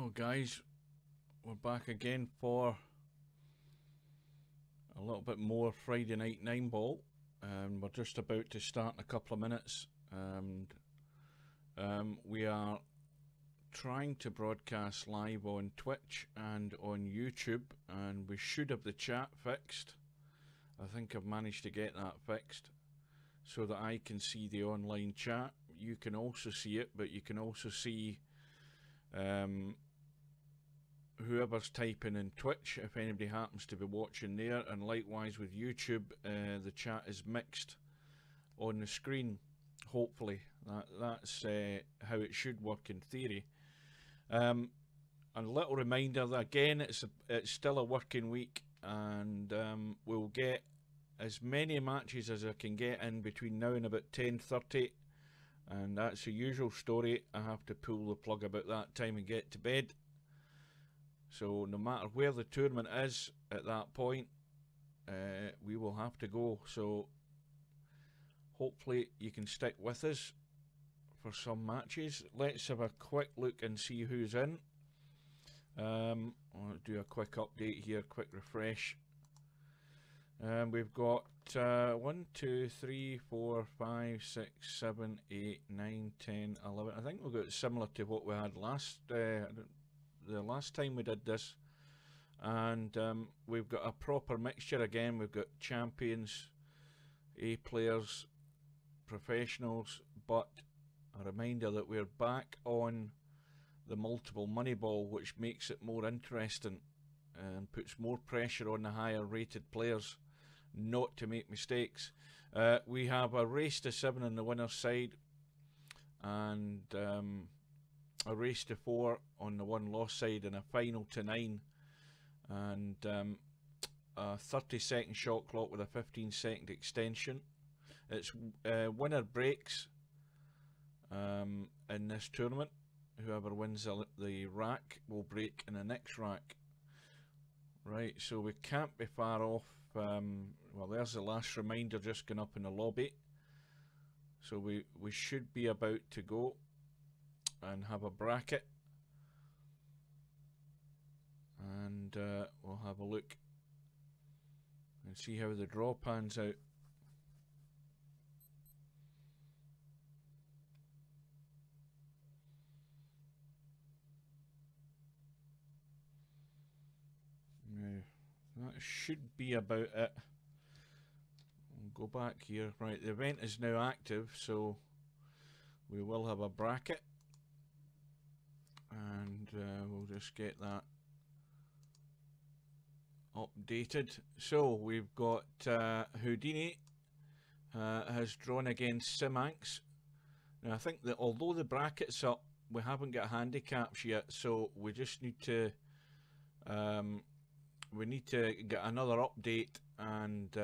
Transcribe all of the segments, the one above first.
So guys, we're back again for a little bit more Friday Night 9 Ball, and we're just about to start in a couple of minutes, and we are trying to broadcast live on Twitch and on YouTube, and we should have the chat fixed. I think I've managed to get that fixed so that I can see the online chat. You can also see it, but you can also see whoever's typing in Twitch, if anybody happens to be watching there, and likewise with YouTube, the chat is mixed on the screen. Hopefully that's how it should work in theory. And a little reminder that again, it's still a working week, and we'll get as many matches as I can get in between now and about 10:30, and that's the usual story. I have to pull the plug about that time and get to bed. So no matter where the tournament is at that point, we will have to go. So hopefully you can stick with us for some matches. Let's have a quick look and see who's in. I'll do a quick update here, quick refresh. We've got 1, 2, 3, 4, 5, 6, 7, 8, 9, 10, 11. I think we've got similar to what we had the last time we did this, and we've got a proper mixture again. We've got champions, A players, professionals, but a reminder that we're back on the multiple money ball, which makes it more interesting and puts more pressure on the higher rated players not to make mistakes. We have a race to 7 on the winner's side, and a race to 4 on the one loss side, and a final to 9, and a 30-second shot clock with a 15-second extension. It's winner breaks in this tournament. Whoever wins the rack will break in the next rack. Right, so we can't be far off. Well, there's the last reminder just going up in the lobby. So we should be about to go and have a bracket, and we'll have a look and see how the draw pans out. Now that should be about it. We'll go back here. Right, the event is now active, so we will have a bracket. And we'll just get that updated. So we've got Houdini has drawn against Simanx. Now I think that although the bracket's up, we haven't got handicaps yet, so we just need to get another update, and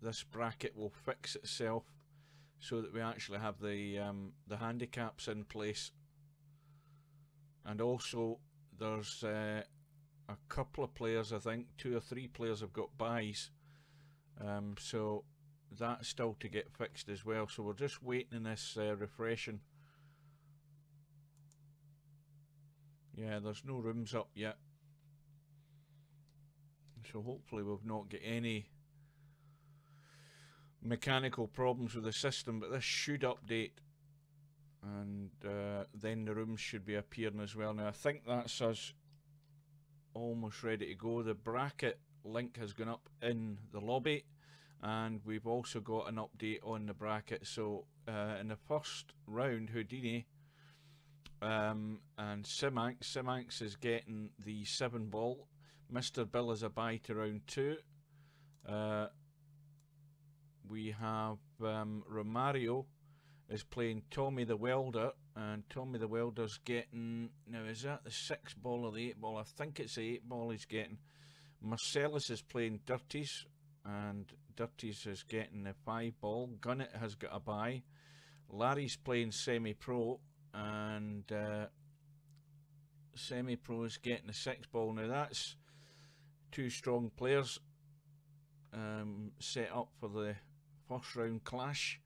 this bracket will fix itself so that we actually have the handicaps in place. And also there's a couple of players, I think 2 or 3 players have got buys, so that's still to get fixed as well. So we're just waiting in this refreshing. Yeah, there's no rooms up yet, so hopefully we've not got any mechanical problems with the system, but this should update, and then the rooms should be appearing as well. Now I think that's us almost ready to go. The bracket link has gone up in the lobby, and we've also got an update on the bracket. So in the first round, Houdini and Simanx is getting the 7 ball. Mr. Bill is a bye to round 2. We have Romario is playing Tommy the Welder, and Tommy the Welder's getting, now is that the 6 ball or the 8 ball? I think it's the 8 ball he's getting. Marcellus is playing Dirties, and Dirties is getting the 5 ball. Gunnett has got a bye. Larry's playing Semi-Pro, and Semi-Pro is getting the 6 ball. Now that's 2 strong players set up for the first round clash.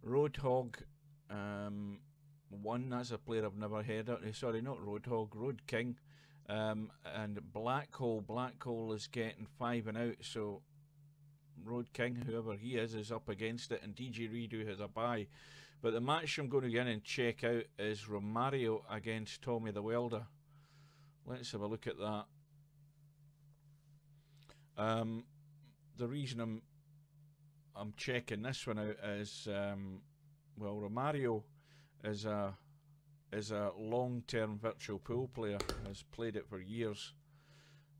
Roadhog 1, that's a player I've never heard of. Sorry, not Roadhog, Road King. And Black Hole is getting 5 and out, so Road King, whoever he is up against it, and DJ Redo has a bye. But the match I'm going to get in and check out is Romario against Tommy the Welder. Let's have a look at that. The reason I'm checking this one out is well, Romario is a long-term virtual pool player, has played it for years,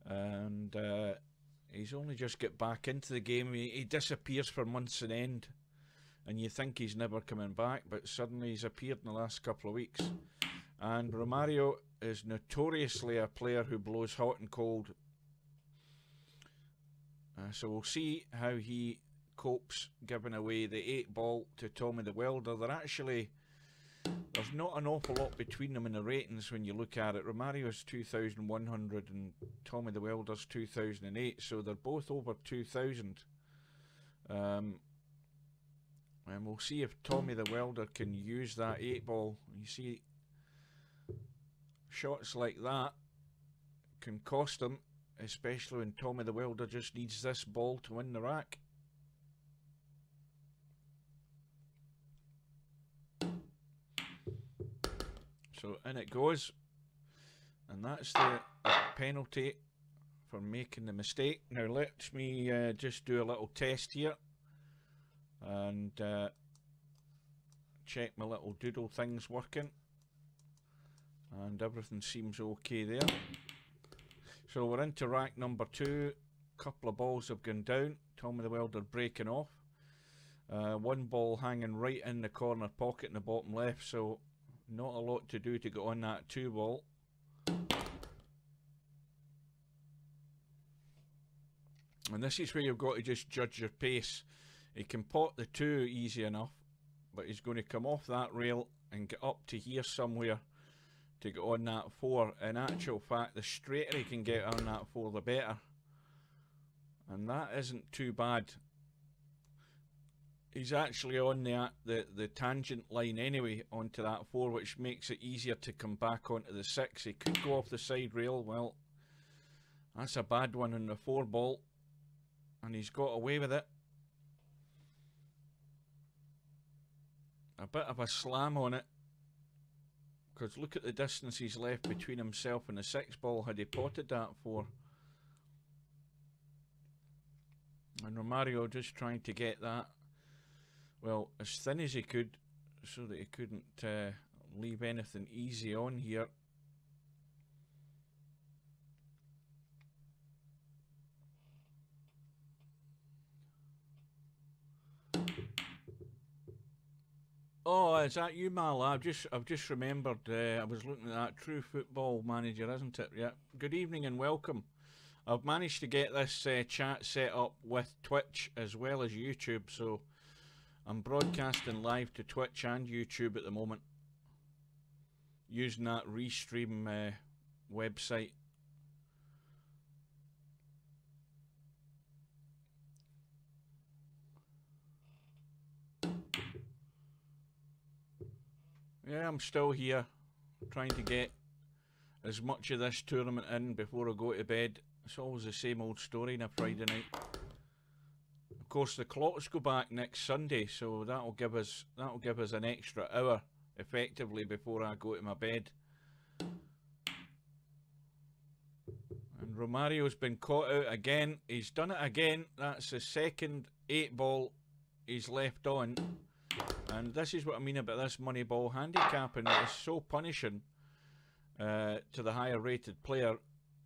and he's only just get back into the game. He disappears for months on end, and you think he's never coming back, but suddenly he's appeared in the last couple of weeks. And Romario is notoriously a player who blows hot and cold, so we'll see how he copes giving away the 8-ball to Tommy the Welder. There's not an awful lot between them in the ratings when you look at it. Romario's 2,100 and Tommy the Welder's 2,008, so they're both over 2,000. And we'll see if Tommy the Welder can use that 8-ball. You see, shots like that can cost him, especially when Tommy the Welder just needs this ball to win the rack. So in it goes, and that's the penalty for making the mistake. Now let me just do a little test here and check my little doodle things working, and everything seems okay there. So we're into rack number 2. Couple of balls have gone down. Tommy the Welder breaking off. 1 ball hanging right in the corner pocket in the bottom left, so not a lot to do to get on that 2-ball. And this is where you've got to just judge your pace. He can pot the 2 easy enough, but he's going to come off that rail and get up to here somewhere to get on that 4. In actual fact, the straighter he can get on that 4, the better. And that isn't too bad. He's actually on the tangent line anyway onto that 4, which makes it easier to come back onto the 6. He could go off the side rail. Well, that's a bad one on the 4-ball, and he's got away with it. A bit of a slam on it, because look at the distance he's left between himself and the 6-ball had he potted that 4. And Romario just trying to get that, well, as thin as he could, so that he couldn't leave anything easy on here. Oh, is that you, Mal? I've just remembered. I was looking at that. True Football Manager, isn't it? Yeah. Good evening and welcome. I've managed to get this chat set up with Twitch as well as YouTube, so I'm broadcasting live to Twitch and YouTube at the moment, using that Restream website. Yeah, I'm still here, trying to get as much of this tournament in before I go to bed. It's always the same old story on a Friday night. Of course, the clocks go back next Sunday, so that'll give us an extra hour effectively before I go to my bed. And Romario's been caught out again. He's done it again. That's the second 8-ball he's left on. And this is what I mean about this money ball handicapping. It's so punishing to the higher rated player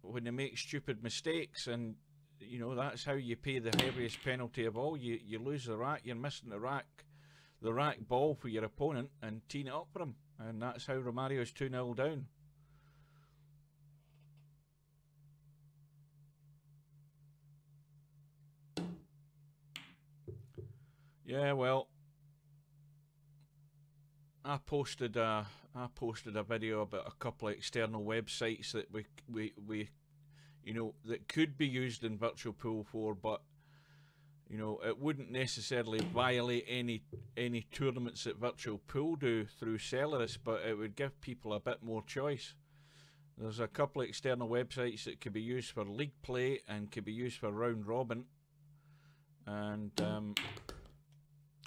when they make stupid mistakes, and you know that's how you pay the heaviest penalty of all. You lose the rack, you're missing the rack ball for your opponent and teeing it up for him, and that's how Romario's 2-0 down. Yeah, well, I posted a video about a couple of external websites that we you know that could be used in virtual pool 4, but You know, it wouldn't necessarily violate any tournaments that Virtual Pool do through Celadus, but it would give people a bit more choice. There's a couple of external websites that could be used for league play and could be used for round robin. And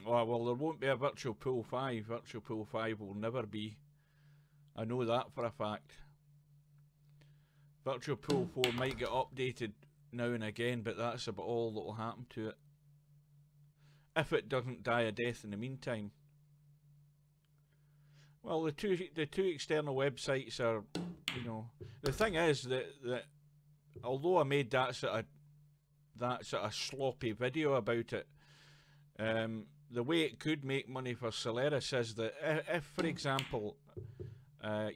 well, there won't be a Virtual Pool 5. Virtual Pool 5 will never be. I know that for a fact. Virtual Pool 4 might get updated now and again, but that's about all that will happen to it. If it doesn't die a death in the meantime. Well, the two external websites are, you know, the thing is that although I made that sort of sloppy video about it, the way it could make money for Celadus is that if for example,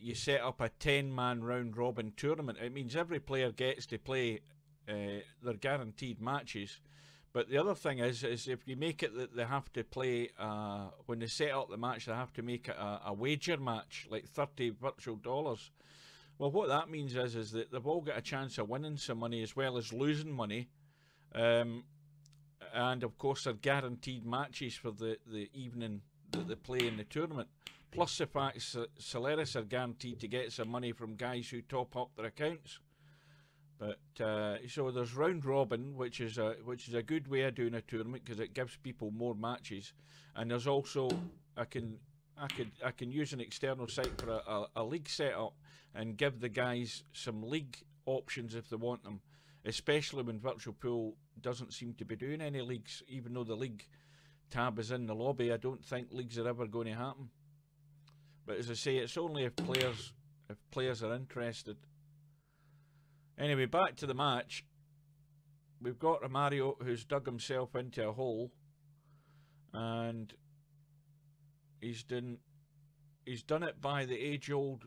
you set up a 10-man round robin tournament, it means every player gets to play their guaranteed matches. But the other thing is if you make it that they have to play, when they set up the match, they have to make it a wager match, like $30 virtual dollars. Well, what that means is that they've all got a chance of winning some money as well as losing money. And of course, they're guaranteed matches for the evening that they play in the tournament. Plus the fact that Celadus are guaranteed to get some money from guys who top up their accounts. But so there's round robin, which is a good way of doing a tournament because it gives people more matches. And there's also I can use an external site for a league setup and give the guys some league options if they want them. Especially when Virtual Pool doesn't seem to be doing any leagues, even though the league tab is in the lobby. I don't think leagues are ever going to happen. But as I say, it's only if players are interested. Anyway, back to the match. We've got Romario who's dug himself into a hole, and he's done it by the age-old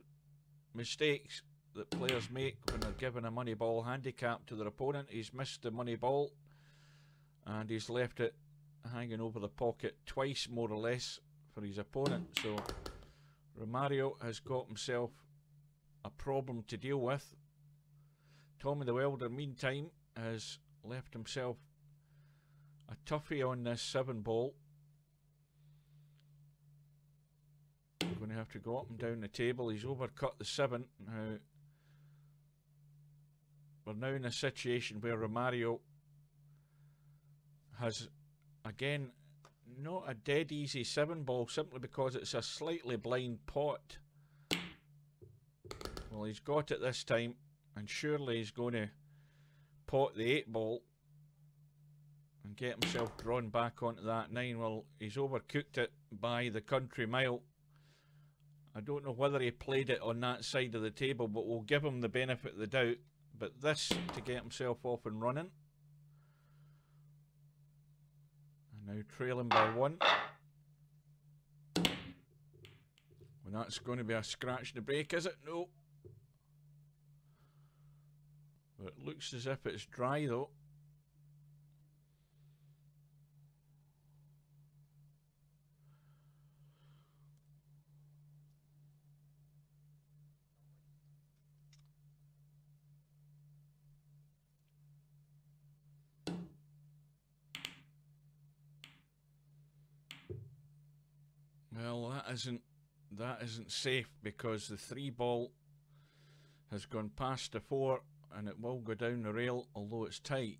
mistakes that players make when they're given a money ball handicap to their opponent. He's missed the money ball, and he's left it hanging over the pocket twice, more or less, for his opponent. So Romario has got himself a problem to deal with. Tommy the Welder, meantime, has left himself a toughie on this 7 ball. We're going to have to go up and down the table. He's overcut the 7. Now, we're now in a situation where Romario has, again, not a dead easy 7 ball, simply because it's a slightly blind pot. Well, he's got it this time. And surely he's going to pot the 8 ball and get himself drawn back onto that 9. Well, he's overcooked it by the country mile. I don't know whether he played it on that side of the table, but we'll give him the benefit of the doubt. But this to get himself off and running. And now trailing by 1. Well, that's going to be a scratch in the break, is it? No. But it looks as if it's dry though. Well, that isn't safe because the 3 ball has gone past the 4. And it will go down the rail, although it's tight.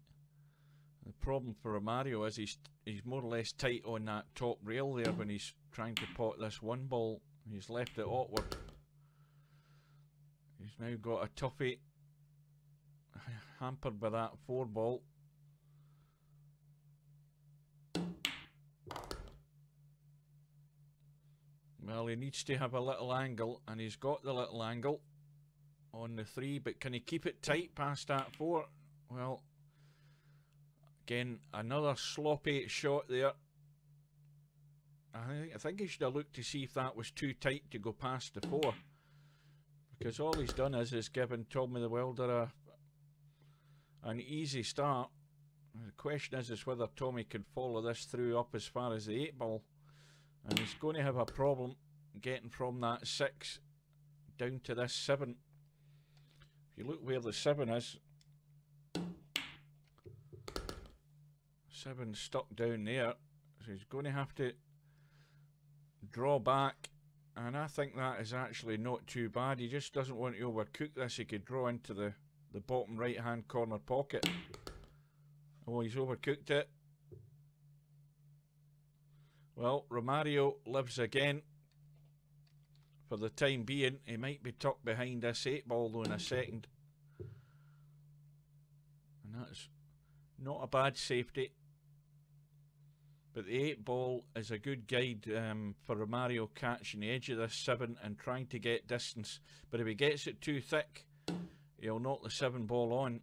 The problem for Romario is he's more or less tight on that top rail there when he's trying to pot this 1 ball. He's left it awkward. He's now got a toughie hampered by that 4 ball. Well, he needs to have a little angle, and he's got the little angle on the 3, but can he keep it tight past that 4? Well, again, another sloppy shot there. I think he should have looked to see if that was too tight to go past the 4, because all he's done is given Tommy the Welder an easy start. The question is whether Tommy can follow this through up as far as the 8 ball, and he's going to have a problem getting from that 6 down to this 7. If you look where the 7 is, 7 stuck down there, so he's going to have to draw back, and I think that is actually not too bad. He just doesn't want to overcook this. He could draw into the bottom right hand corner pocket. Oh, he's overcooked it. Well, Romario lives again for the time being. He might be tucked behind this 8 ball though in a second, and that's not a bad safety. But the 8 ball is a good guide for Romario catching the edge of this 7 and trying to get distance. But if he gets it too thick, he'll knock the 7 ball on.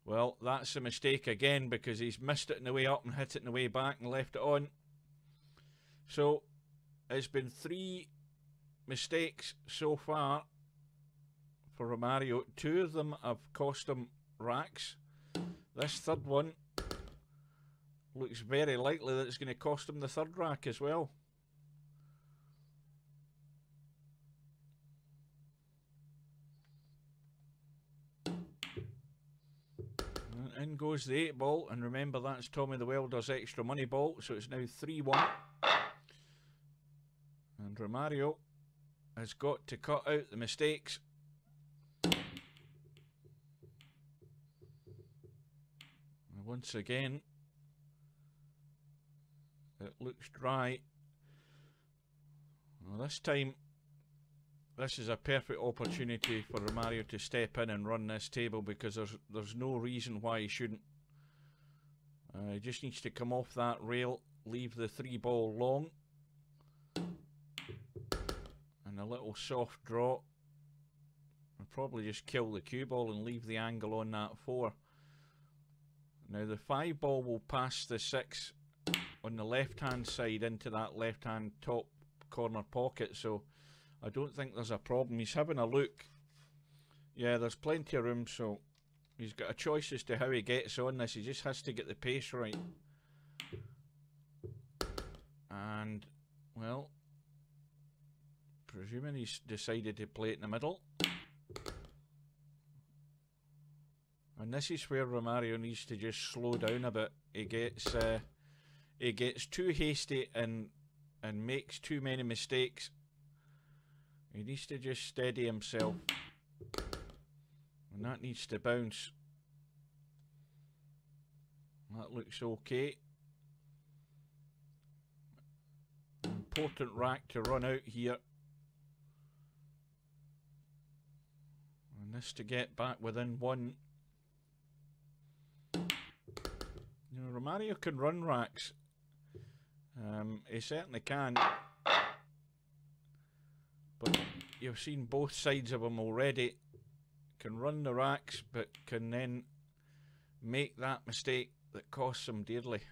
Well, that's a mistake again, because he's missed it in the way up and hit it in the way back and left it on. So it's been 3 mistakes so far for Romario. 2 of them have cost him racks. This third one looks very likely that it's going to cost him the 3rd rack as well. And in goes the 8 ball, and remember that's Tommy the Welder's extra money ball, so it's now 3-1. And Romario has got to cut out the mistakes. And once again, it looks dry. Well, this time, this is a perfect opportunity for Romario to step in and run this table, because there's no reason why he shouldn't. He just needs to come off that rail, leave the 3 ball long, and a little soft draw, and probably just kill the cue ball and leave the angle on that 4. Now the 5 ball will pass the 6 on the left hand side into that left hand top corner pocket, so I don't think there's a problem. He's having a look. Yeah, there's plenty of room, so he's got a choice as to how he gets on this. He just has to get the pace right. And, well, presuming he's decided to play it in the middle. And this is where Romario needs to just slow down a bit. He gets too hasty and makes too many mistakes. He needs to just steady himself, and that needs to bounce. That looks okay. Important rack to run out here, and this to get back within 1. You know, Romario can run racks. He certainly can. But you've seen both sides of him already. Can run the racks, but can then make that mistake that costs him dearly.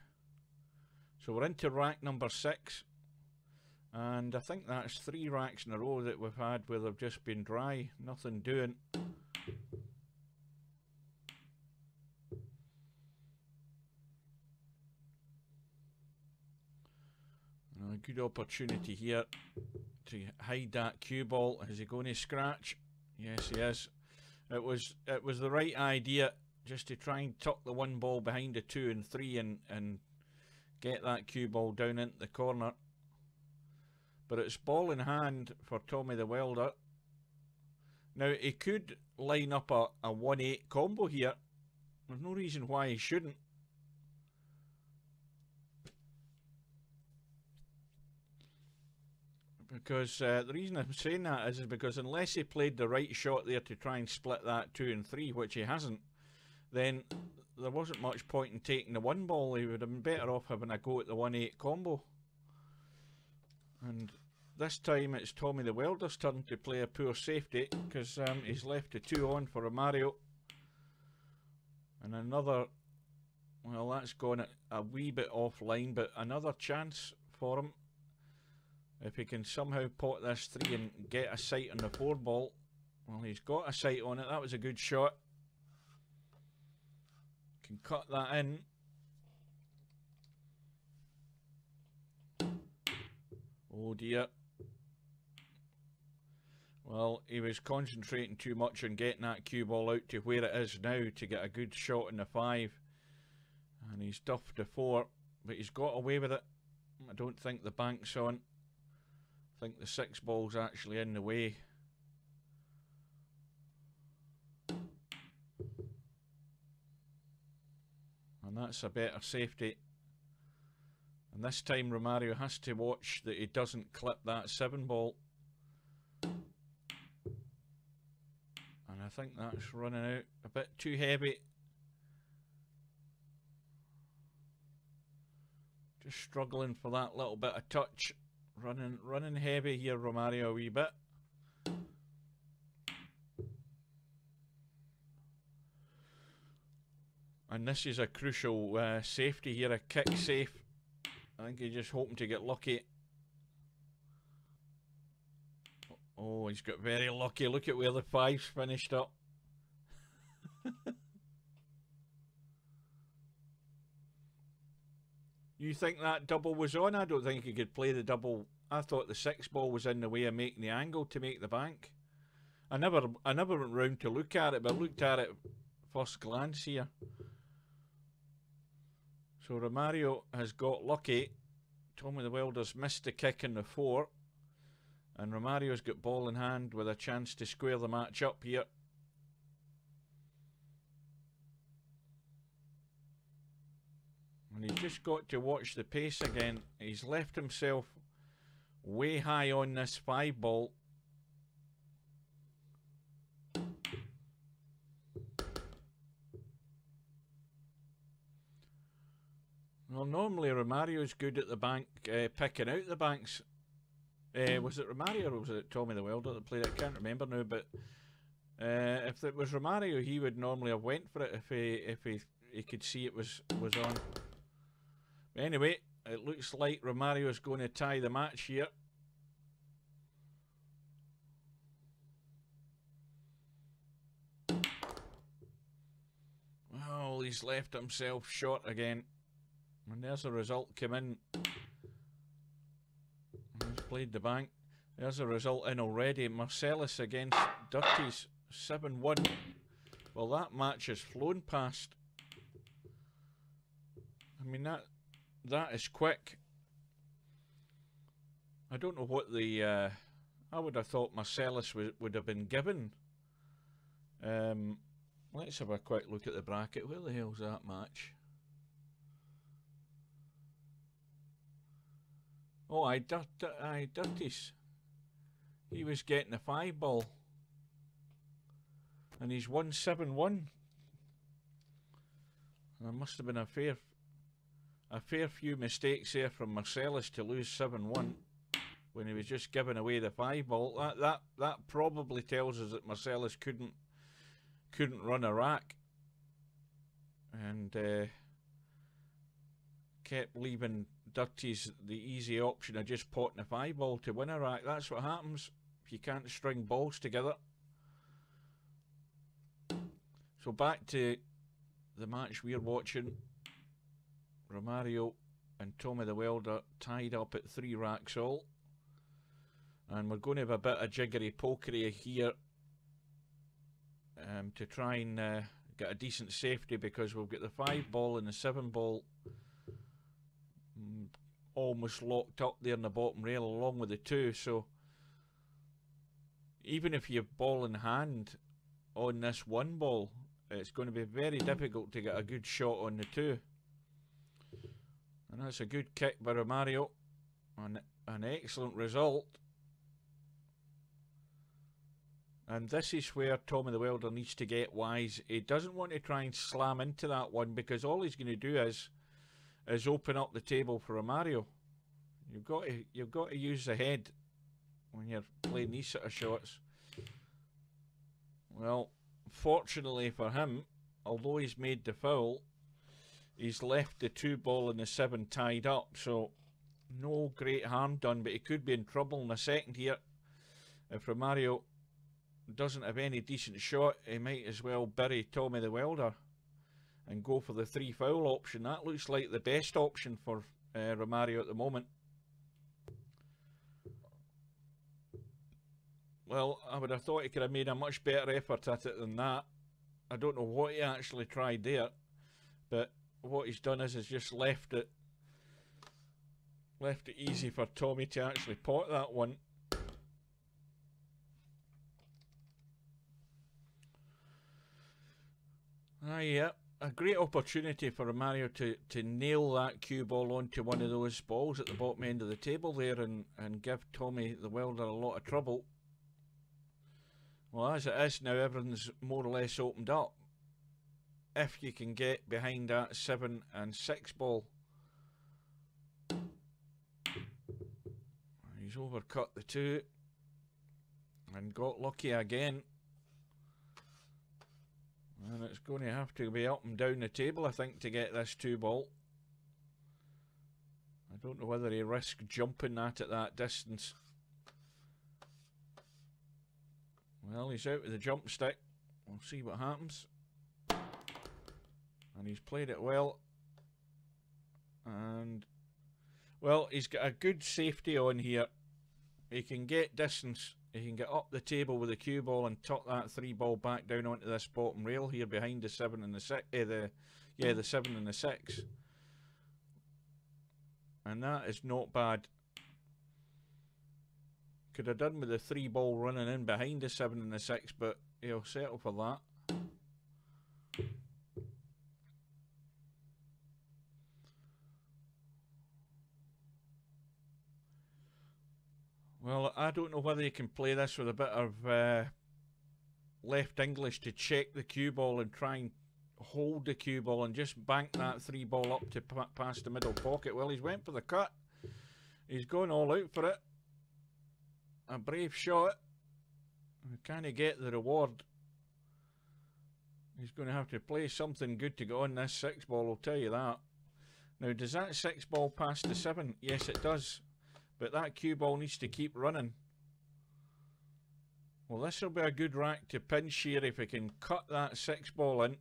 So we're into rack number 6. And I think that's 3 racks in a row that we've had where they've just been dry. Nothing doing. A good opportunity here to hide that cue ball. Is he going to scratch? Yes, he is. It was the right idea, just to try and tuck the 1 ball behind the 2 and 3 and get that cue ball down into the corner. But it's ball in hand for Tommy the Welder. Now he could line up a 1-8 combo here. There's no reason why he shouldn't. Because the reason I'm saying that is because unless he played the right shot there to try and split that 2 and 3, which he hasn't, then there wasn't much point in taking the 1 ball. He would have been better off having a go at the 1-8 combo. And this time it's Tommy the Welder's turn to play a poor safety, because he's left the 2 on for Romario. And another, well, that's gone a wee bit offline, but another chance for him. If he can somehow pot this 3 and get a sight on the 4 ball. Well, he's got a sight on it. That was a good shot. Can cut that in. Oh dear. Well, he was concentrating too much on getting that cue ball out to where it is now to get a good shot in the 5. And he's duffed a 4, but he's got away with it. I don't think the bank's on. I think the 6 ball's actually in the way. And that's a better safety. And this time Romario has to watch that he doesn't clip that 7 ball. And I think that's running out a bit too heavy. Just struggling for that little bit of touch. Running heavy here, Romario, a wee bit. And this is a crucial safety here, a kick safe. I think he's just hoping to get lucky. Oh, he's got very lucky. Look at where the 5's finished up. You think that double was on? I don't think he could play the double. I thought the 6 ball was in the way of making the angle to make the bank. I never went round to look at it, but I looked at it first glance here. So Romario has got lucky. Tommy the Welder's missed the kick in the 4. And Romario's got ball in hand with a chance to square the match up here. And he's just got to watch the pace again. He's left himself way high on this 5 ball. Well, normally Romario's good at the bank, picking out the banks. Was it Romario or was it Tommy the Welder that played it? I can't remember now, but if it was Romario, he would normally have went for it if he could see it was on. But anyway, it looks like Romario's going to tie the match here. Well, he's left himself short again. And there's a result come in. He's played the bank. There's a result in already. Marcellus against Dirties, 7-1. Well, that match has flown past. I mean, that is quick. I don't know what the... I would have thought Marcellus would have been given. Let's have a quick look at the bracket. Where the hell's that match? Oh, Dirties. He was getting a 5 ball. And he's won 7-1. There must have been a fair few mistakes there from Marcellus to lose 7-1 when he was just giving away the 5 ball. That probably tells us that Marcellus couldn't run a rack. And kept leaving Dirties the easy option of just potting a 5 ball to win a rack. That's what happens if you can't string balls together. So back to the match we're watching. Romario and Tommy the Welder tied up at 3 racks all. And we're going to have a bit of jiggery pokery here to try and get a decent safety, because we've got the 5 ball and the 7 ball almost locked up there in the bottom rail along with the 2. So even if you have ball in hand on this 1 ball, it's going to be very difficult to get a good shot on the 2. And that's a good kick by Romario. An excellent result. And this is where Tommy the Welder needs to get wise. He doesn't want to try and slam into that one, because all he's going to do is open up the table for Romario. You've got to use the head when you're playing these sort of shots. Well, fortunately for him, although he's made the foul, he's left the 2 ball and the 7 tied up, so no great harm done, but he could be in trouble in a second here. If Romario doesn't have any decent shot, he might as well bury Tommy the Welder and go for the 3 foul option. That looks like the best option for Romario at the moment. Well, I would have thought he could have made a much better effort at it than that. I don't know what he actually tried there, but what he's done is just left it easy for Tommy to actually pot that one. Yeah, a great opportunity for Romario to nail that cue ball onto one of those balls at the bottom end of the table there and give Tommy the Welder a lot of trouble. Well, as it is now, everything's more or less opened up. If you can get behind that 7 and 6 ball. He's overcut the 2 and got lucky again. And it's going to have to be up and down the table, I think, to get this 2 ball. I don't know whether he risks jumping that at that distance. Well, he's out with the jump stick. We'll see what happens. And he's played it well. And, well, he's got a good safety on here. He can get distance. He can get up the table with the cue ball and tuck that 3 ball back down onto this bottom rail here behind the 7 and the 6. The 7 and the 6. And that is not bad. Could have done with the 3 ball running in behind the 7 and the 6, but he'll settle for that. Well, I don't know whether you can play this with a bit of left English to check the cue ball and try and hold the cue ball and just bank that 3 ball up to past the middle pocket. Well, he's went for the cut. He's going all out for it. A brave shot. Can he get the reward? He's going to have to play something good to get on this 6 ball, I'll tell you that. Now, does that 6 ball pass the 7? Yes, it does. But that cue ball needs to keep running. Well, this will be a good rack to pinch here if he can cut that 6 ball in.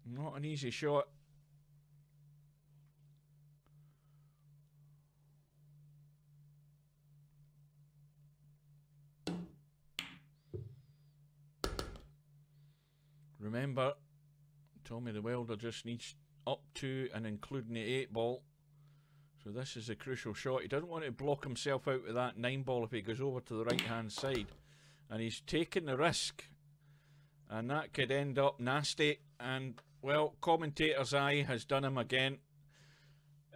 Not an easy shot. Remember, Tommy the Welder just needs up to and including the 8 ball. So this is a crucial shot. He doesn't want to block himself out with that 9 ball if he goes over to the right hand side. And he's taking the risk. And that could end up nasty. And, well, commentator's eye has done him again.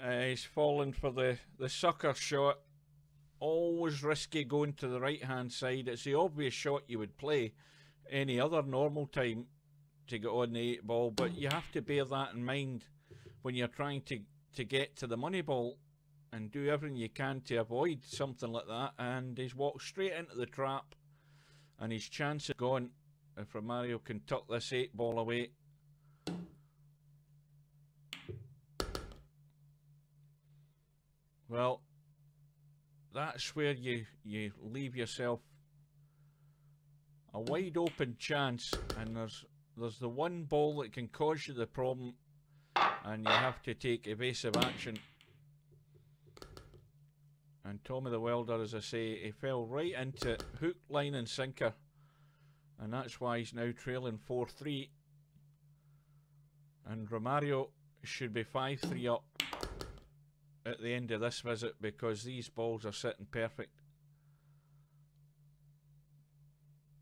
He's fallen for the sucker shot. Always risky going to the right hand side. It's the obvious shot you would play any other normal time to get on the 8 ball. But you have to bear that in mind when you're trying to get to the money ball and do everything you can to avoid something like that. And he's walked straight into the trap and his chance is gone if Romario can tuck this 8 ball away. Well, that's where you leave yourself a wide open chance, and there's the 1 ball that can cause you the problem. And you have to take evasive action. And Tommy the Welder, as I say, he fell right into it, hook, line and sinker. And that's why he's now trailing 4-3. And Romario should be 5-3 up at the end of this visit because these balls are sitting perfect.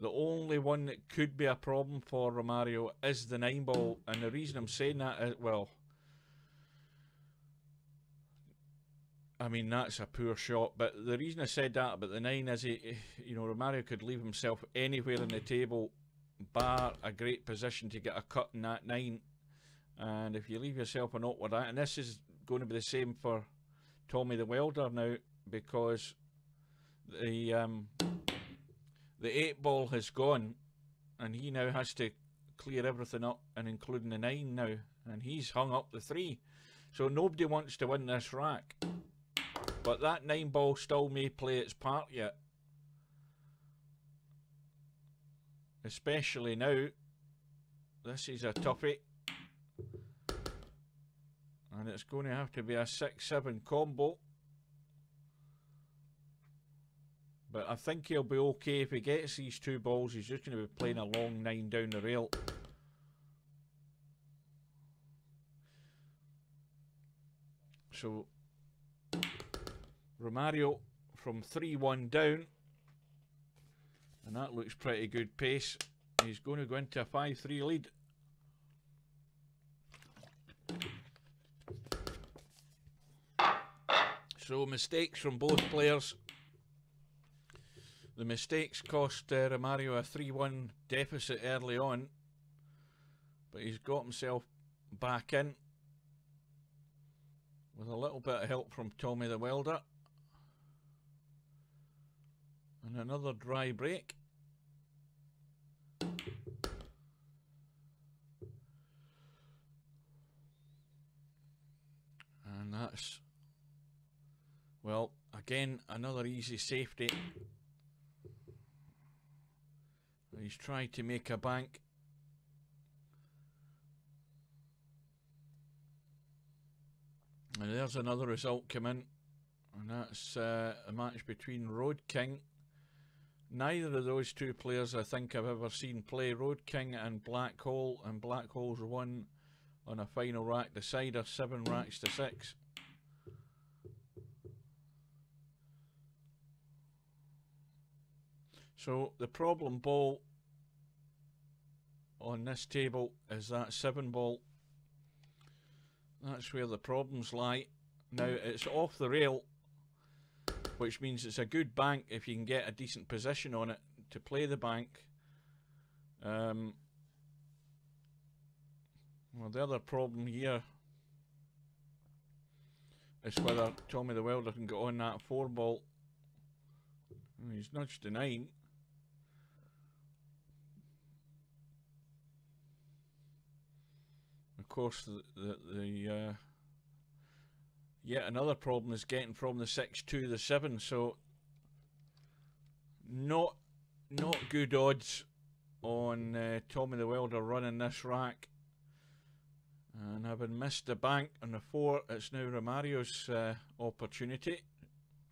The only one that could be a problem for Romario is the 9 ball. And the reason I'm saying that is, well, I mean, that's a poor shot, but the reason I said that about the 9 is, Romario could leave himself anywhere in the table, bar a great position to get a cut in that 9. And if you leave yourself an awkward, and this is going to be the same for Tommy the Welder now, because the 8 ball has gone, and he now has to clear everything up, and including the 9 now, and he's hung up the 3. So nobody wants to win this rack. But that 9 ball still may play its part yet. Especially now. This is a toughie. And it's going to have to be a 6-7 combo. But I think he'll be okay if he gets these 2 balls. He's just going to be playing a long 9 down the rail. So Romario from 3-1 down, and that looks pretty good pace. He's going to go into a 5-3 lead. So mistakes from both players. The mistakes cost Romario a 3-1 deficit early on, but he's got himself back in with a little bit of help from Tommy the Welder. And another dry break. And that's, well, again, another easy safety. He's tried to make a bank. And there's another result come in. And that's a match between Road King. Neither of those two players I think I've ever seen play. Road King and Black Hole. And Black Hole's won on a final rack decider, 7 racks to 6. So the problem ball on this table is that 7 ball. That's where the problems lie. Now it's off the rail, which means it's a good bank if you can get a decent position on it to play the bank. Well, the other problem here is whether Tommy the Welder can get on that 4 ball. He's nudged to 9. Of course, yet another problem is getting from the 6 to the 7. So not good odds on Tommy the Welder running this rack. And having missed the bank on the 4, it's now Romario's opportunity.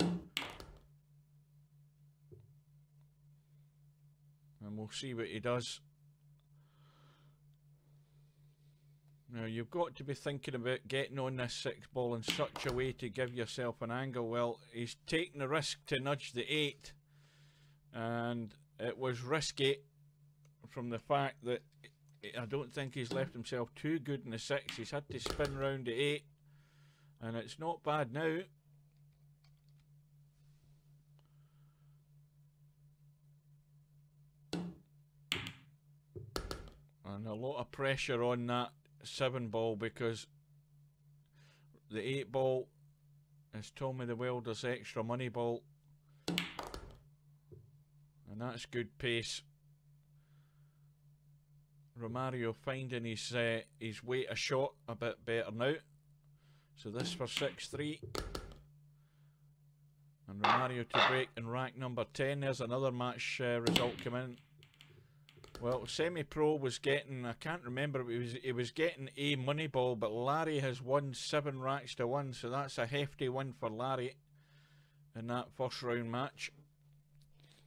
And we'll see what he does. Now you've got to be thinking about getting on this 6 ball in such a way to give yourself an angle. Well, he's taking the risk to nudge the 8, and it was risky from the fact that I don't think he's left himself too good in the 6. He's had to spin round the 8, and it's not bad now. And a lot of pressure on that 7 ball, because the 8 ball is Tommy the Welder's extra money ball, and that's good pace. Romario finding his weight a shot a bit better now. So this for 6-3, and Romario to break in rack number 10. There's another match result come in. Well, Semi-Pro was getting, I can't remember, it was getting a money ball, but Larry has won 7 racks to 1, so that's a hefty win for Larry in that first round match.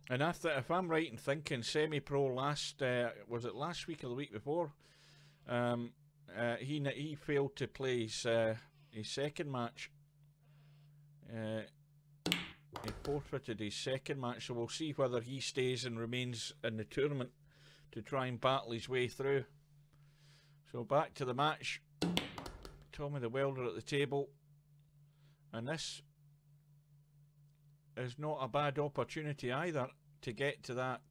And if I'm right in thinking, Semi-Pro last, was it last week or the week before? He failed to play his second match. He forfeited his second match, so we'll see whether he stays and remains in the tournament to try and battle his way through. So back to the match. Tommy the Welder at the table, and this is not a bad opportunity either to get to that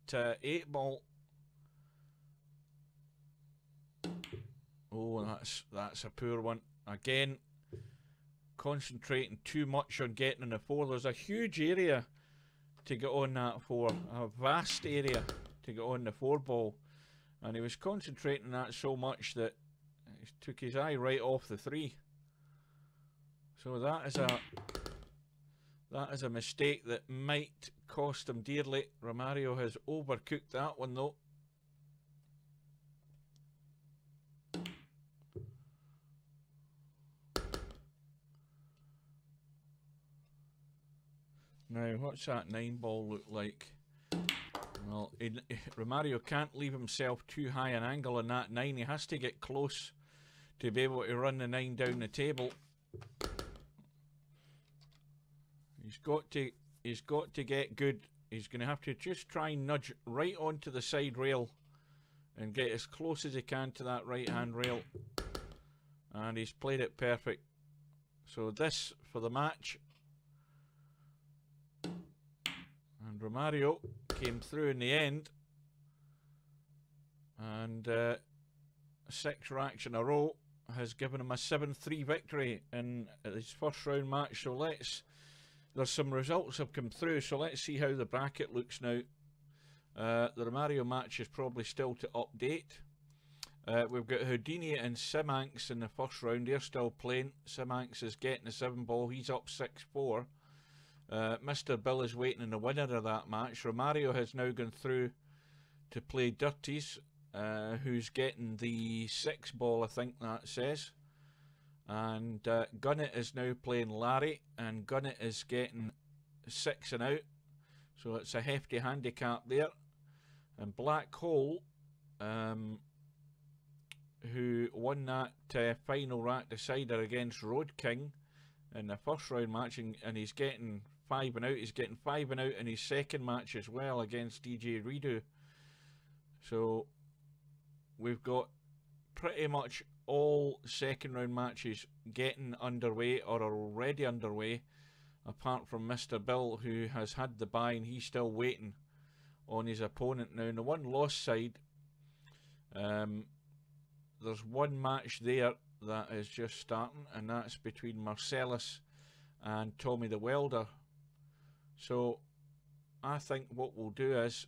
8 ball. Oh, that's a poor one again. Concentrating too much on getting on the 4. There's a huge area to get on that 4, a vast area to get on the 4 ball, and he was concentrating on that so much that he took his eye right off the 3. So that is a mistake that might cost him dearly. Romario has overcooked that one though. Now, what's that 9 ball look like? Well, Romario can't leave himself too high an angle on that 9. He has to get close to be able to run the 9 down the table. He's got to get good. He's going to have to just try and nudge right onto the side rail and get as close as he can to that right hand rail. And he's played it perfect. So this for the match. And Romario came through in the end. And 6 racks in a row has given him a 7-3 victory in his first round match. So there's some results have come through, so let's see how the bracket looks now. The Romario match is probably still to update. We've got Houdini and Simanx in the first round. They're still playing. Simanx is getting the 7 ball. He's up 6-4. Mr. Bill is waiting on the winner of that match. Romario has now gone through to play Dirties, who's getting the 6 ball, I think that says. And Gunnett is now playing Larry, and Gunnett is getting 6 and out. So it's a hefty handicap there. And Black Hole, who won that final rack decider against Road King in the first round match, and he's getting 5 and out. He's getting 5 and out in his second match as well against DJ Redo. So we've got pretty much all second round matches getting underway or are already underway, apart from Mr. Bill, who has had the bye and he's still waiting on his opponent. Now, in the one loss side, there's one match there that is just starting, and that's between Marcellus and Tommy the Welder. So I think what we'll do is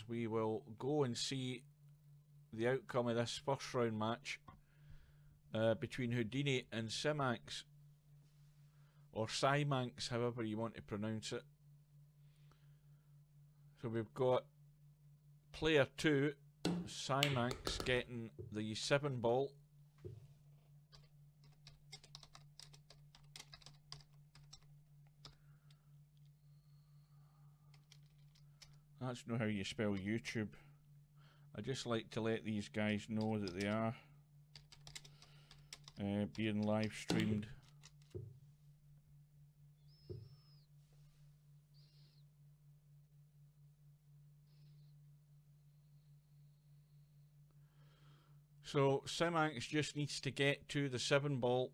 we will go and see the outcome of this first round match between Houdini and Simanx, or Simanx, however you want to pronounce it. So we've got player 2, Simanx, getting the 7 ball. That's not how you spell YouTube. I just like to let these guys know that they are being live streamed. So Simanx just needs to get to the 7 ball.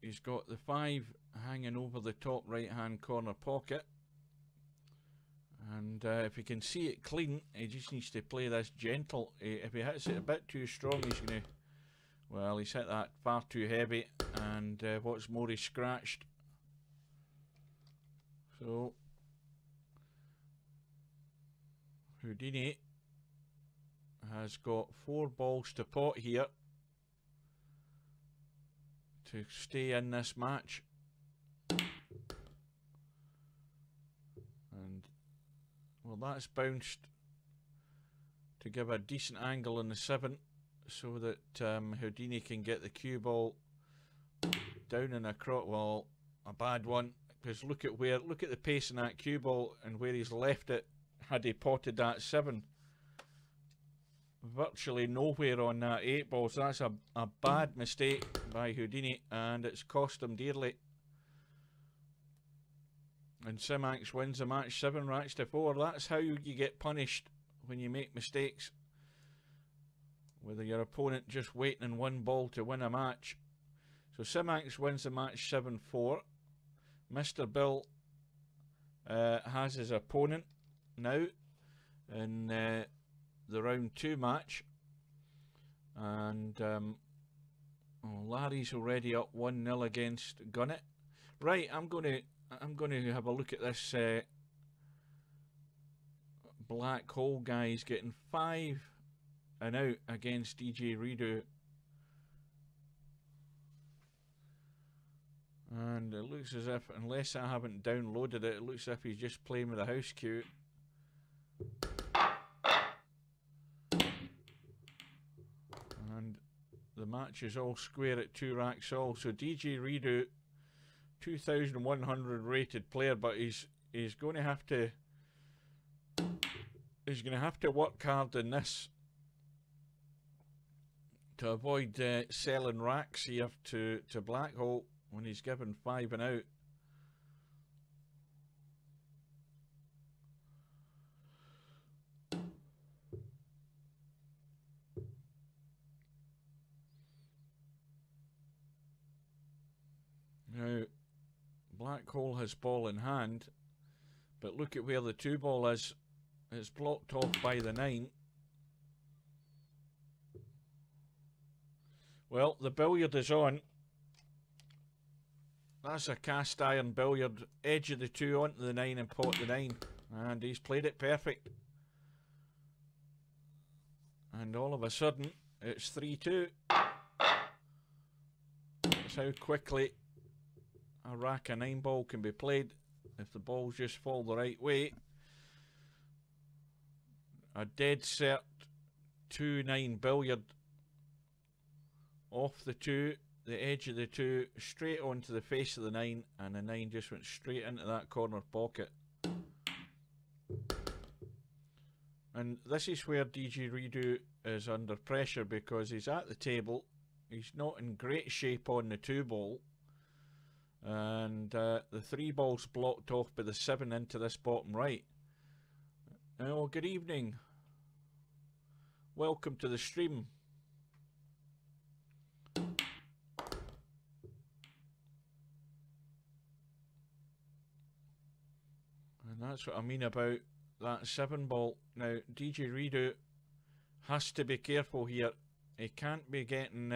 He's got the 5 hanging over the top right hand corner pocket. And if he can see it clean, he just needs to play this gentle. If he hits it a bit too strong, he's going to... Well, he's hit that far too heavy, and what's more, he's scratched. So, Houdini has got 4 balls to pot here to stay in this match. And, well, that's bounced to give a decent angle on the 7, so that Houdini can get the cue ball down and across. Well, a bad one, because look at the pace in that cue ball and where he's left it had he potted that 7. Virtually nowhere on that 8 ball, so that's a bad mistake by Houdini, and it's cost him dearly. And Simanx wins the match 7 racks to 4. That's how you get punished when you make mistakes. Whether your opponent just waiting on 1 ball to win a match. So Simanx wins the match 7-4. Mr. Bill has his opponent now in the round 2 match. And Larry's already up 1-0 against Gunnett. Right, I'm going to have a look at this Black Hole guy. He's getting 5 and out against DJ Redo. And it looks as if, unless I haven't downloaded it, it looks as if he's just playing with a house cue. And the match is all square at 2 racks all. So DJ Redo, 2,100 rated player, but he's going to have to work hard in this to avoid selling racks here to Black Hole when he's given 5 and out. Now, Black Hole has ball in hand, but look at where the 2 ball is. It's blocked off by the 9. Well, the billiard is on. That's a cast iron billiard. Edge of the 2 onto the 9 and pot the 9. And he's played it perfect. And all of a sudden, it's 3-2. That's how quickly a rack of 9 ball can be played if the balls just fall the right way. A dead cert 2-9 billiard off the 2, the edge of the 2, straight onto the face of the 9, and the 9 just went straight into that corner pocket. And this is where DJ Redo is under pressure, because he's at the table, he's not in great shape on the 2 ball, and the 3 ball's blocked off by the 7 into this bottom right. Oh, good evening. Welcome to the stream. And that's what I mean about that 7 ball. Now, DJ Redo has to be careful here. He can't be getting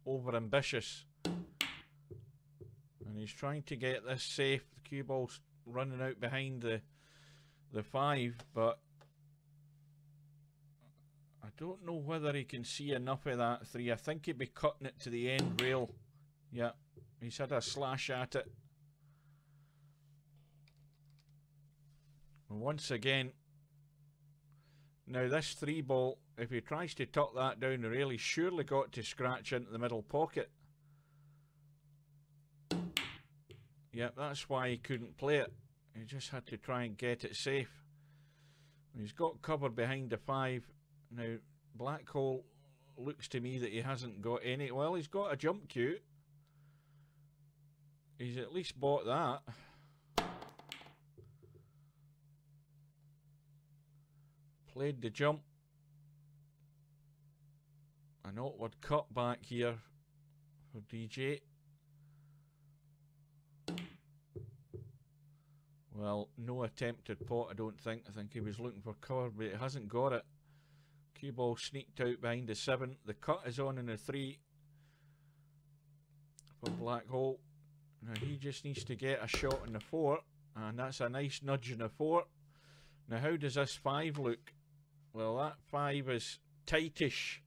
over ambitious. And he's trying to get this safe. The cue ball's running out behind the 5, but I don't know whether he can see enough of that 3. I think he'd be cutting it to the end rail. Yeah, he's had a slash at it. And once again, now this 3 ball, if he tries to tuck that down the rail, he's surely got to scratch into the middle pocket. Yep, that's why he couldn't play it. He just had to try and get it safe. He's got cover behind the 5. Now, Black Hole looks to me that he hasn't got any. Well, he's got a jump cue. He's at least bought that. Played the jump. An awkward cut back here for DJ. Well, no attempted pot, I don't think. I think he was looking for cover, but he hasn't got it. Cue ball sneaked out behind the 7. The cut is on in the 3 for Black Hole. Now he just needs to get a shot in the 4, and that's a nice nudge in the 4. Now how does this 5 look? Well, that 5 is tightish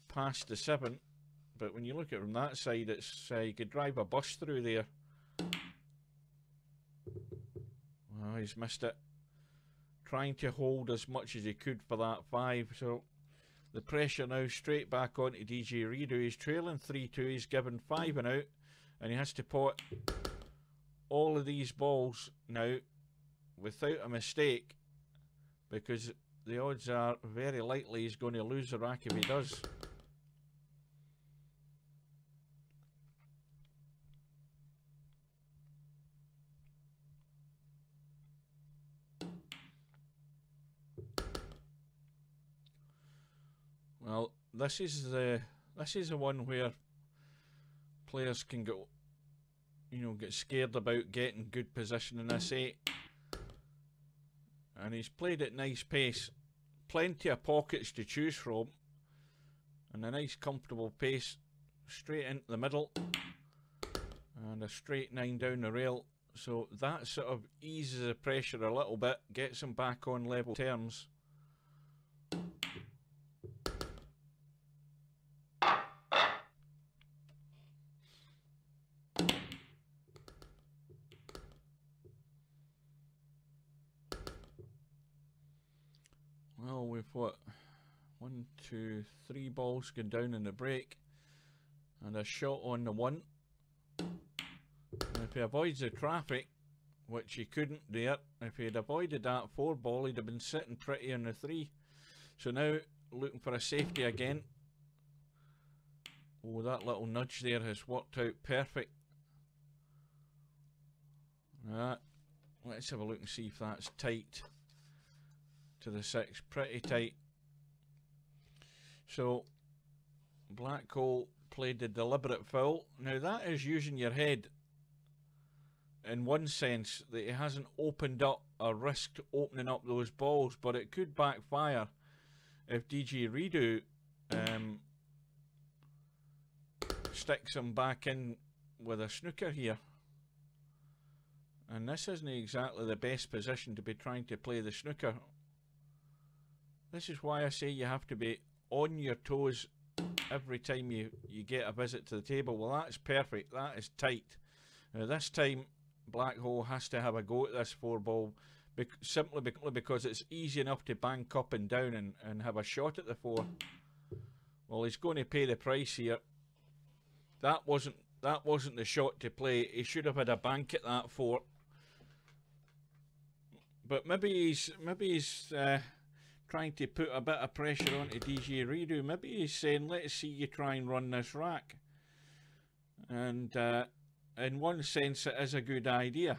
past the 7, but when you look at it from that side, it's you could drive a bus through there. Oh, he's missed it. Trying to hold as much as he could for that 5. So the pressure now straight back onto DJ Redo. He's trailing 3-2. He's given 5 and out, and he has to pot all of these balls now without a mistake, because the odds are very likely he's going to lose the rack if he does. Well, this is the one where players can go, get scared about getting good position in this 8. And he's played at nice pace, plenty of pockets to choose from, and a nice comfortable pace straight into the middle, and a straight 9 down the rail. So that sort of eases the pressure a little bit, gets him back on level terms. Well, we've what? 1, 2, 3 balls going down in the break, and a shot on the 1. And if he avoids the traffic, which he couldn't there, if he had avoided that 4 ball, he'd have been sitting pretty on the 3. So now looking for a safety again. Oh, that little nudge there has worked out perfect. Let's have a look and see if that's tight to the 6. Pretty tight. So Black Hole played the deliberate foul. Now that is using your head. in one sense, that he hasn't opened up or risked opening up those balls, but it could backfire if DJ Redo sticks him back in with a snooker here. And this isn't exactly the best position to be trying to play the snooker. This is why I say you have to be on your toes every time you get a visit to the table. Well, that's perfect. That is tight. Now this time, Black Hole has to have a go at this 4 ball, simply because it's easy enough to bank up and down and have a shot at the 4. Well, he's going to pay the price here. That wasn't the shot to play. He should have had a bank at that 4. But maybe he's trying to put a bit of pressure onto DJ Redo. Maybe he's saying, let's see you try and run this rack. And in one sense, it is a good idea.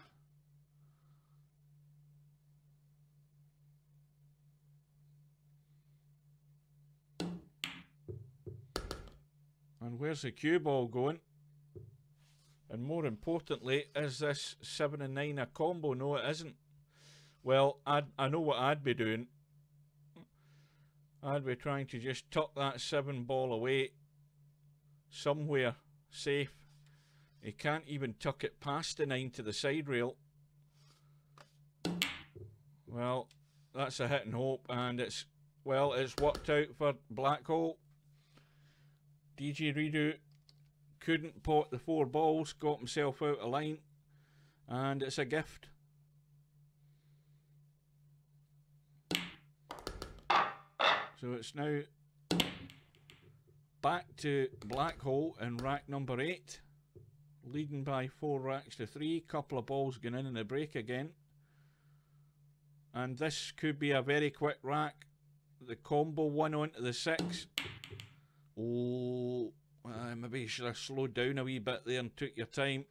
And where's the cue ball going? And more importantly, is this 7 and 9 a combo? No, it isn't. Well, I know what I'd be doing. I'd be trying to just tuck that 7 ball away somewhere safe. He can't even tuck it past the 9 to the side rail. Well, that's a hit and hope, and it's worked out for Black Hole. DJ Redo couldn't pot the 4 balls, got himself out of line, and it's a gift. So it's now back to Black Hole in rack number 8, leading by 4 racks to 3. Couple of balls going in the break again, and this could be a very quick rack. The combo 1 onto the 6. Oh, maybe you should have slowed down a wee bit there and took your time.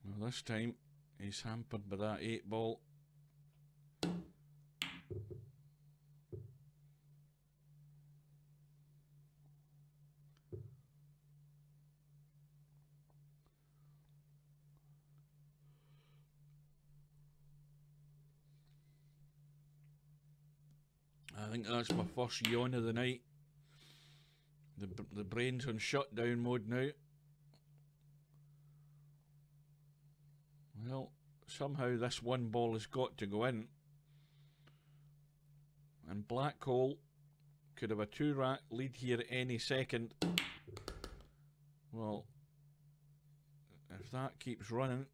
Well, this time he's hampered by that 8 ball. I think that's my first yawn of the night. The brain's on shutdown mode now. Well, somehow this 1 ball has got to go in. And Black Hole could have a 2 rack lead here any second. Well, if that keeps running,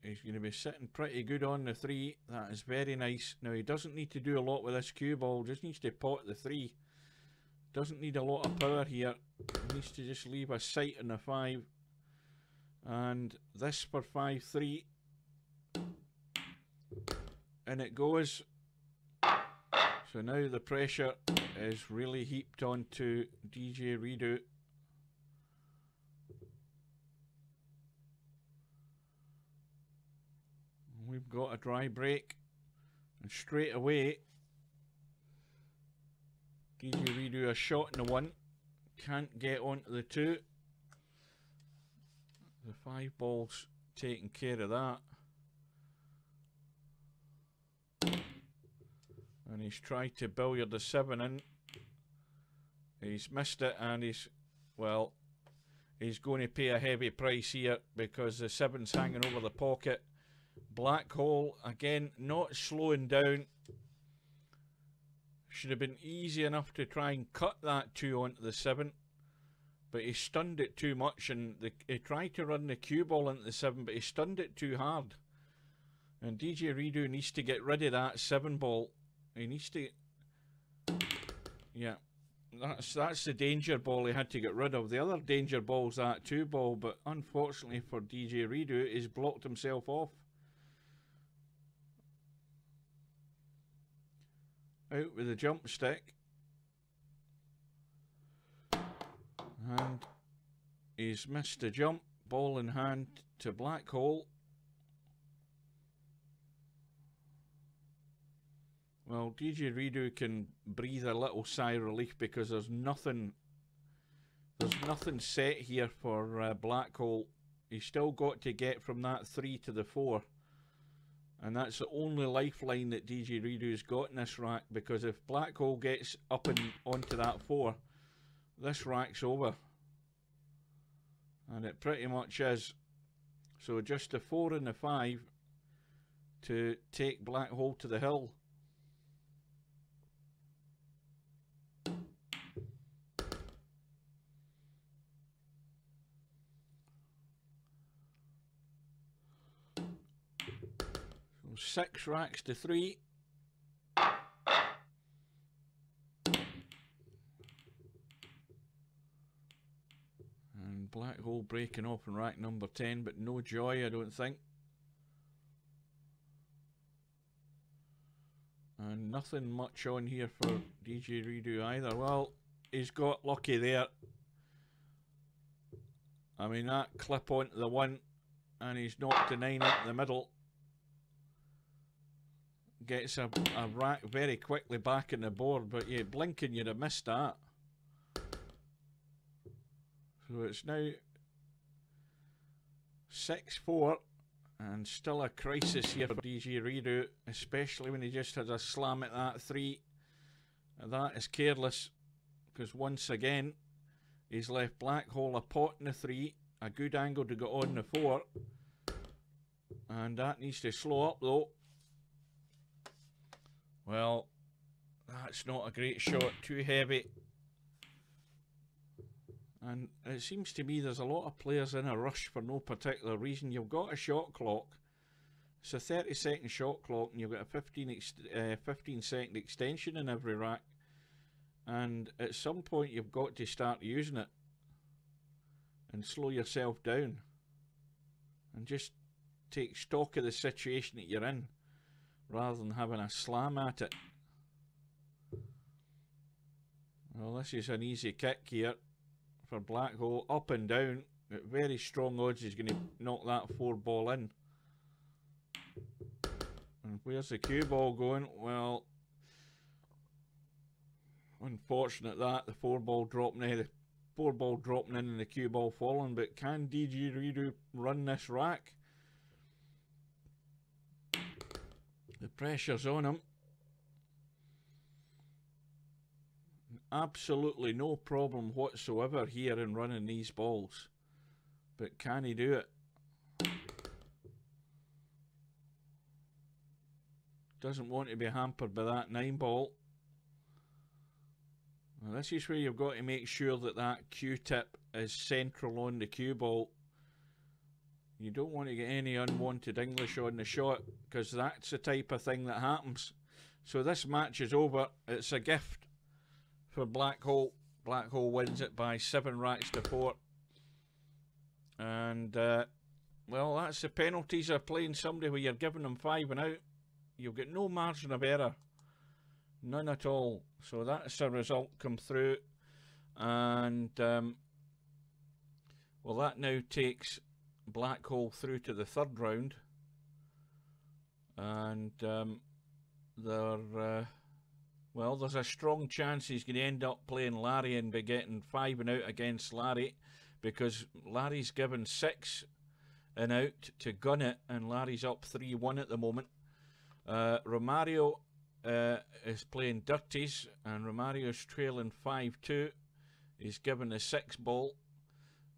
he's going to be sitting pretty good on the 3. That is very nice. Now, he doesn't need to do a lot with this cue ball. Just needs to pot the 3. Doesn't need a lot of power here. He needs to just leave a sight on the 5. And this for 5-3. And it goes. So now the pressure is really heaped onto DJ Redo. We've got a dry break, and straight away DJ Redo a shot in the 1, can't get onto the 2. The 5 ball's taking care of that, and he's tried to billiard the 7 in. He's missed it, and he's going to pay a heavy price here because the 7's hanging over the pocket. Black Hole, again, not slowing down. Should have been easy enough to try and cut that 2 onto the 7. But he stunned it too much, and he tried to run the cue ball into the 7, but he stunned it too hard. And DJ Redo needs to get rid of that 7 ball. He needs to... Yeah, that's the danger ball he had to get rid of. The other danger ball's that 2 ball, but unfortunately for DJ Redo, he's blocked himself off. Out with the jump stick, and he's missed the jump. Ball in hand to Black Hole, Well, DJ Redo can breathe a little sigh of relief because there's nothing set here for Black Hole. He's still got to get from that 3 to the 4. And that's the only lifeline that DJ Redo's got in this rack, because if Black Hole gets up and onto that 4, this rack's over. And it pretty much is. So just the 4 and the 5 to take Black Hole to the hill. So 6 racks to 3. And Black Hole breaking off in rack number 10, but no joy, I don't think. And nothing much on here for DJ Redo either. Well, he's got lucky there. I mean, that clip onto the 1, and he's knocked the 9 into the middle. Gets a rack very quickly back in the board, but yeah, blinking, you'd have missed that. So it's now 6-4. And still a crisis here for DJ Redo, especially when he just had a slam at that 3. That is careless, because once again, he's left Black Hole a pot in the 3, a good angle to go on the 4. And that needs to slow up though. Well, that's not a great shot, too heavy. And it seems to me there's a lot of players in a rush for no particular reason. You've got a shot clock. It's a 30-second shot clock, and you've got a 15-second extension in every rack. And at some point you've got to start using it and slow yourself down and just take stock of the situation that you're in, rather than having a slam at it. Well, this is an easy kick here for Black Hole, up and down. At very strong odds he's going to knock that 4 ball in. And where's the cue ball going? Well, unfortunate that the 4 ball dropping in, and the cue ball falling. But can DJ Redo run this rack? The pressure's on him. Absolutely no problem whatsoever here in running these balls. But can he do it? Doesn't want to be hampered by that 9 ball. Now this is where you've got to make sure that that Q-tip is central on the cue ball. You don't want to get any unwanted English on the shot, because that's the type of thing that happens. So this match is over. It's a gift for Black Hole. Black Hole wins it by 7 racks to 4. And, well, that's the penalties of playing somebody where you're giving them 5 and out. You've got no margin of error. None at all. So that's a result come through. And, well, that now takes Black Hole through to the 3rd round. And, well, there's a strong chance he's going to end up playing Larry and be getting 5 and out against Larry, because Larry's given 6 and out to gun it, and Larry's up 3-1 at the moment. Romario is playing dirties, and Romario's trailing 5-2. He's given a 6 ball,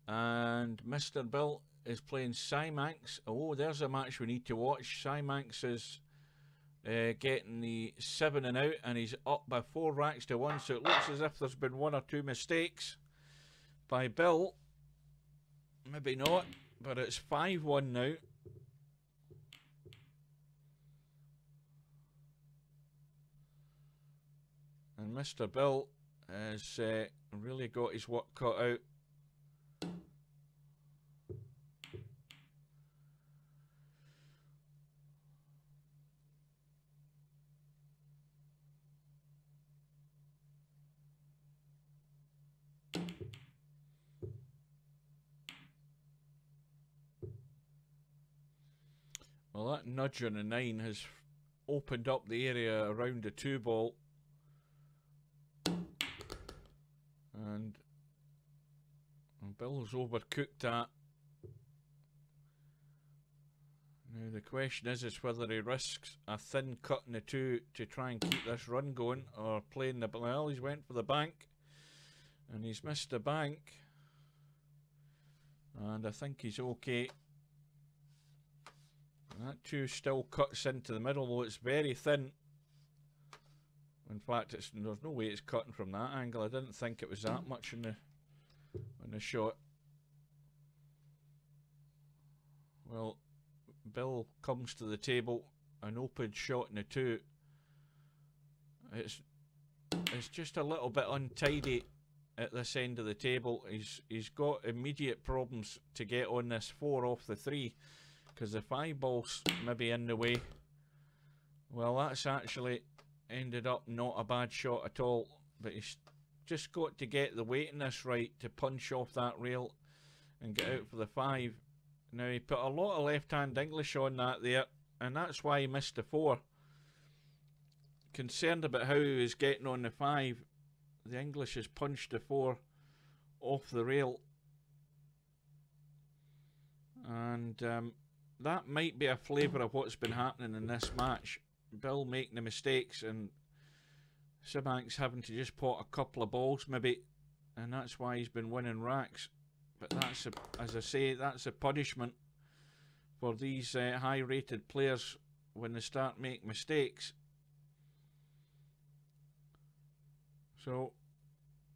and Mr. Bill is playing Cymanx. Oh, there's a match we need to watch. Cymanx is getting the 7 and out, and he's up by 4 racks to 1, so it looks as if there's been 1 or 2 mistakes by Bill. Maybe not, but it's 5-1 now. And Mr. Bill has really got his work cut out. Well, that nudge on a 9 has opened up the area around the 2 ball. And Bill's overcooked that. Now the question is whether he risks a thin cut in the 2 to try and keep this run going, or playing the... Well, he's went for the bank. And he's missed the bank. And I think he's okay. That 2 still cuts into the middle, though it's very thin. In fact, there's no way it's cutting from that angle. I didn't think it was that much in the shot. Well, Bill comes to the table, an open shot in the 2. It's just a little bit untidy at this end of the table. He's got immediate problems to get on this 4 off the 3, because the 5 ball's maybe in the way. Well, that's actually ended up not a bad shot at all, but he's just got to get the weightiness right to punch off that rail and get out for the 5. Now, he put a lot of left-hand English on that there, and that's why he missed the 4. Concerned about how he was getting on the 5, the English has punched the 4 off the rail. And that might be a flavour of what's been happening in this match. Bill making the mistakes and Simanx having to just pot a couple of balls maybe, and that's why he's been winning racks. But that's, as I say, that's a punishment for these high-rated players when they start making mistakes. So,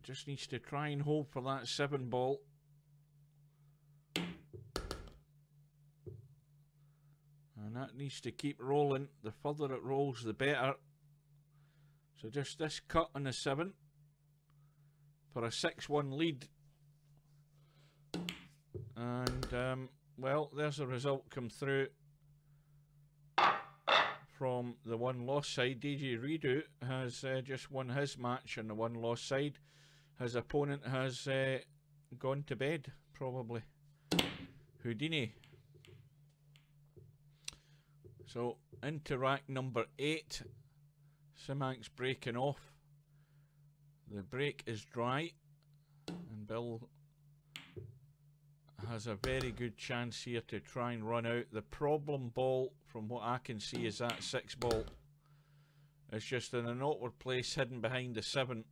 just needs to try and hold for that 7 ball. And that needs to keep rolling. The further it rolls, the better. So just this cut on the 7 for a 6-1 lead. And, well, there's a result come through from the 1-loss side. DJ Redo has just won his match on the 1-loss side. His opponent has gone to bed, probably. Houdini. So, into rack number 8. Simanx breaking off. The break is dry. And Bill has a very good chance here to try and run out. The problem ball, from what I can see, is that 6 ball. It's just in an awkward place hidden behind the 7.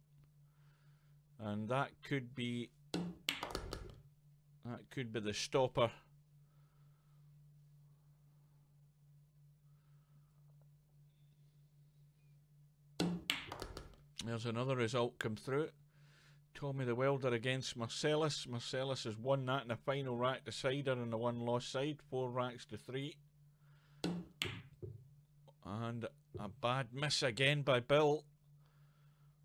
And that could be the stopper. There's another result come through. Tommy the Welder against Marcellus. Marcellus has won that in the final rack decider on the 1-loss side. 4 racks to 3. And a bad miss again by Bill.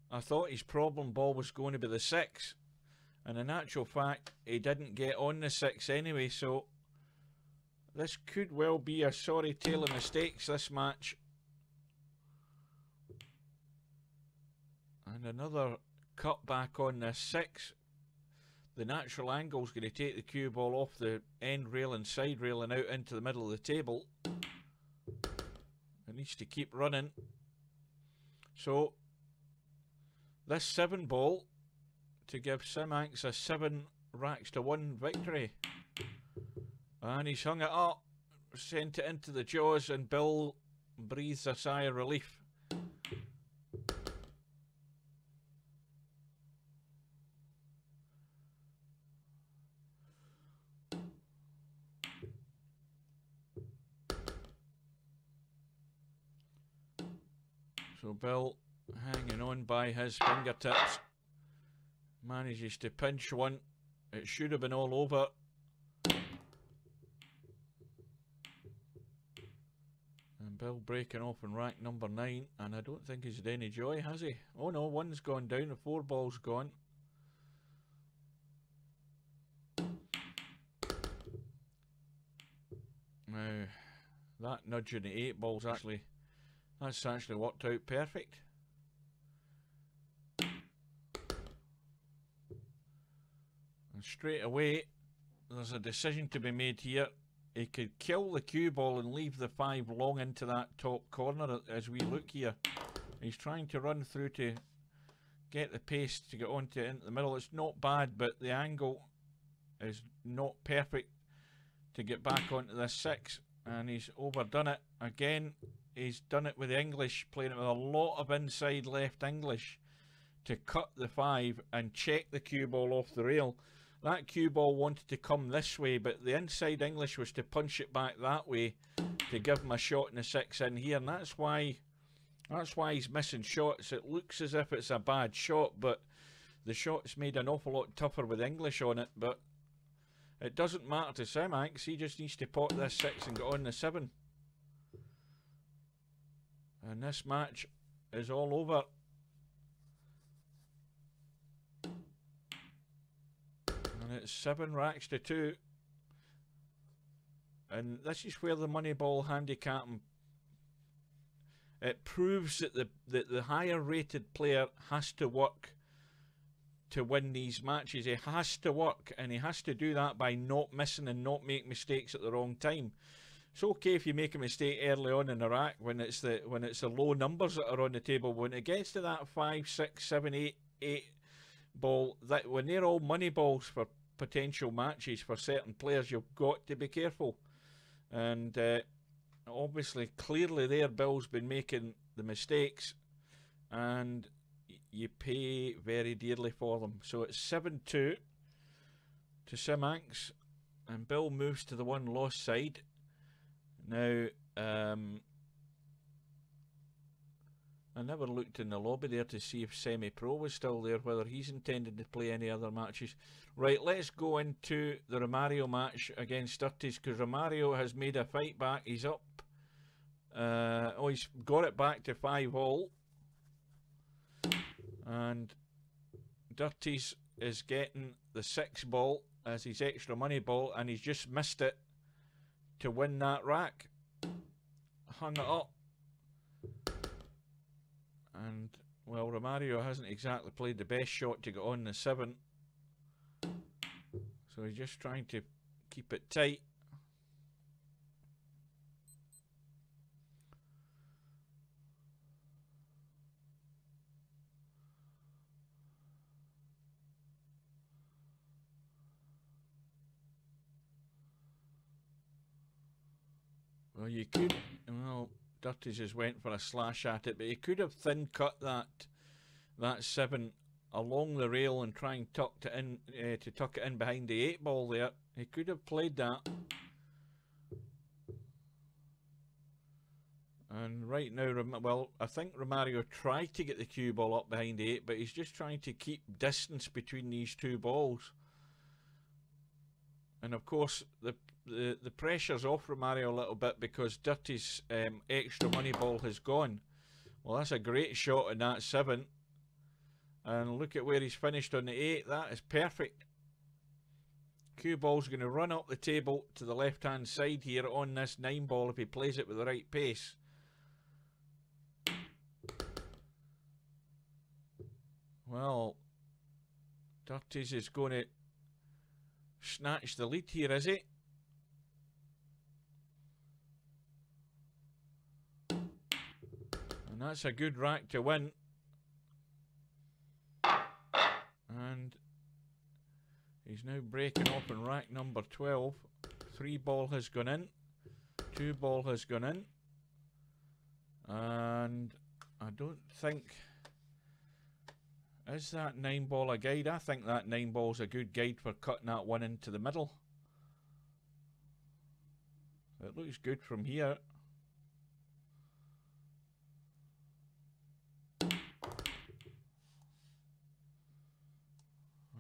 I thought his problem ball was going to be the 6. And in actual fact, he didn't get on the 6 anyway. So this could well be a sorry tale of mistakes, this match. And another cut back on this 6. The natural angle is going to take the cue ball off the end rail and side rail and out into the middle of the table. It needs to keep running. So this 7 ball to give Simanx a 7 racks to 1 victory. And he's hung it up, sent it into the jaws, and Bill breathes a sigh of relief. So Bill hanging on by his fingertips, manages to pinch one. It should have been all over. And Bill breaking off in rack number 9, and I don't think he's had any joy, has he? Oh no, 1's gone down, the 4 ball's gone. Now, that nudge in the 8 ball's actually... That's actually worked out perfect. And straight away, there's a decision to be made here. he could kill the cue ball and leave the 5 long into that top corner as we look here. He's trying to run through to get the pace to get onto into the middle. It's not bad, but the angle is not perfect to get back onto the 6, and he's overdone it again. He's done it with the English, playing it with a lot of inside left English to cut the 5 and check the cue ball off the rail. That cue ball wanted to come this way, but the inside English was to punch it back that way to give him a shot in the 6 in here, and that's why he's missing shots. It looks as if it's a bad shot, but the shot's made an awful lot tougher with English on it. But it doesn't matter to Semax. He just needs to pot this 6 and get on the 7. And this match is all over. And it's 7 racks to 2. And this is where the Moneyball handicap, it proves that the higher rated player has to work to win these matches. He has to work, and he has to do that by not missing and not make mistakes at the wrong time. It's okay if you make a mistake early on in the rack when it's the low numbers that are on the table. When it gets to that 5, 6, 7, 8 ball, that when they're all money balls for potential matches for certain players, you've got to be careful. And obviously, clearly there, Bill's been making the mistakes, and you pay very dearly for them. So it's 7-2 to Semax, and Bill moves to the 1 loss side. Now, I never looked in the lobby there to see if Semi-Pro was still there, whether he's intended to play any other matches. Right, let's go into the Romario match against Dirties, because Romario has made a fight back. He's up. He's got it back to 5 all. And Dirties is getting the 6 ball as his extra money ball, and he's just missed it to win that rack. Hung it up. And, well, Romario hasn't exactly played the best shot to get on the 7. So he's just trying to keep it tight. Well, you could, well, Dirty just went for a slash at it, but he could have thin cut that 7 along the rail and try and tuck it in behind the 8 ball there. He could have played that. And right now, well, I think Romario tried to get the cue ball up behind the 8, but he's just trying to keep distance between these 2 balls. And of course, the pressure's off Romario a little bit because Dirty's extra money ball has gone. Well, that's a great shot in that 7. And look at where he's finished on the 8. That is perfect. Cue ball's going to run up the table to the left-hand side here on this 9 ball if he plays it with the right pace. Well, Dirties is going to snatch the lead here, is he? And that's a good rack to win. And he's now breaking open rack number 12. 3 ball has gone in. 2 ball has gone in. And I don't think... Is that 9 ball a guide? I think that 9 ball's a good guide for cutting that 1 into the middle. It looks good from here.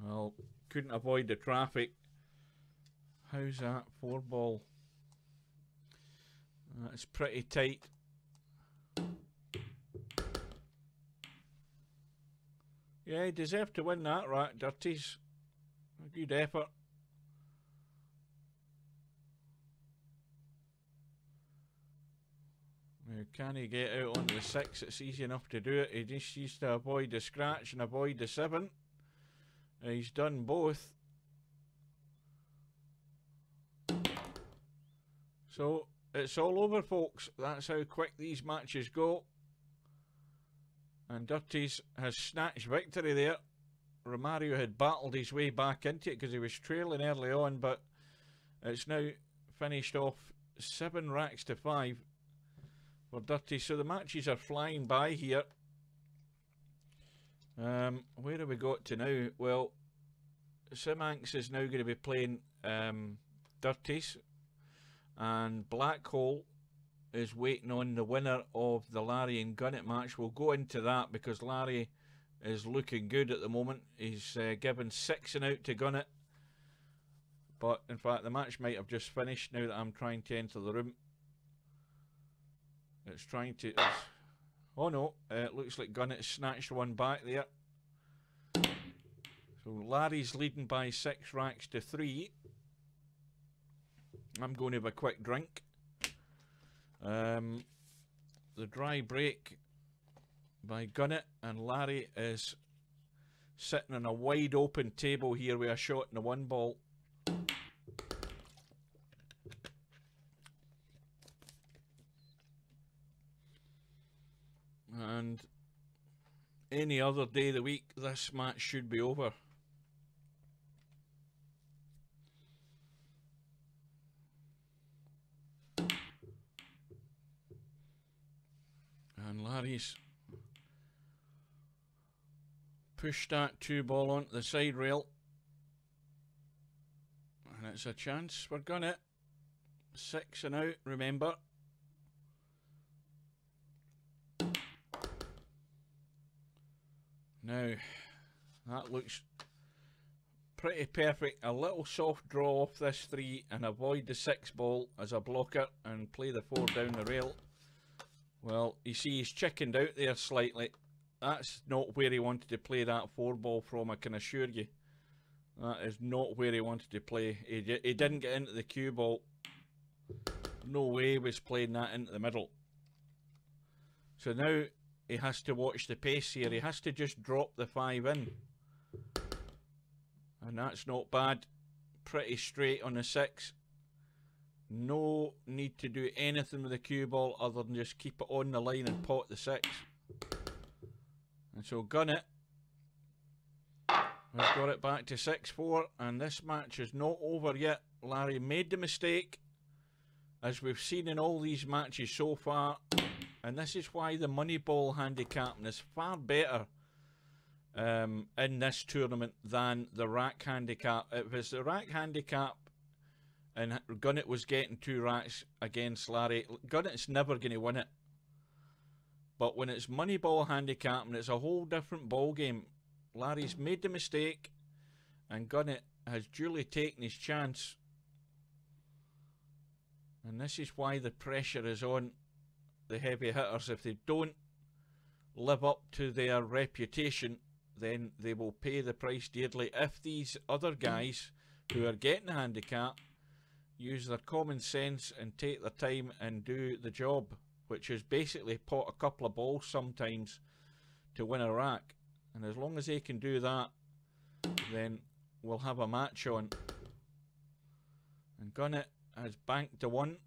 Well, couldn't avoid the traffic. How's that 4 ball? That's pretty tight. Yeah, he deserved to win that rack, Dirties. A good effort. Now, can he get out on the 6? It's easy enough to do it. He just needs to avoid the scratch and avoid the 7. He's done both. So it's all over, folks. That's how quick these matches go. And Dirties has snatched victory there. Romario had battled his way back into it because he was trailing early on, but it's now finished off 7 racks to 5 for Dirty. So the matches are flying by here. Where have we got to now? Well, Simanx is now going to be playing Dirties, and Black Hole is waiting on the winner of the Larry and Gunnett match. We'll go into that because Larry is looking good at the moment. He's given 6 and out to Gunnett, but in fact the match might have just finished now that I'm trying to enter the room. It's trying to... oh no, it looks like Gunnett snatched one back there. So Larry's leading by 6 racks to 3. I'm going to have a quick drink. The dry break by Gunnett, and Larry is sitting on a wide open table here with a shot in the 1 ball. And any other day of the week this match should be over. And Larry's pushed that 2 ball onto the side rail, and it's a chance for Gunnett. 6 and out, remember. Now that looks pretty perfect. A little soft draw off this 3 and avoid the 6 ball as a blocker and play the 4 down the rail. Well, you see he's chickened out there slightly. That's not where he wanted to play that 4 ball from, I can assure you. That is not where he wanted to play. He didn't get into the cue ball. No way he was playing that into the middle. So now he has to watch the pace here. He has to just drop the 5 in. And that's not bad. Pretty straight on the 6. No need to do anything with the cue ball other than just keep it on the line and pot the 6. And so Gunnett has got it back to 6-4, and this match is not over yet. Larry made the mistake, as we've seen in all these matches so far, and this is why the money ball handicapping is far better in this tournament than the rack handicap. If it was the rack handicap and Gunnett was getting 2 racks against Larry, Gunnett's never going to win it. But when it's money ball handicapping, it's a whole different ball game. Larry's made the mistake, and Gunnett has duly taken his chance. And this is why the pressure is on the heavy hitters. If they don't live up to their reputation, then they will pay the price dearly. If these other guys who are getting the handicap use their common sense and take their time and do the job, which is basically pot a couple of balls sometimes to win a rack. And as long as they can do that, then we'll have a match on. And Gunnett has banked the 1.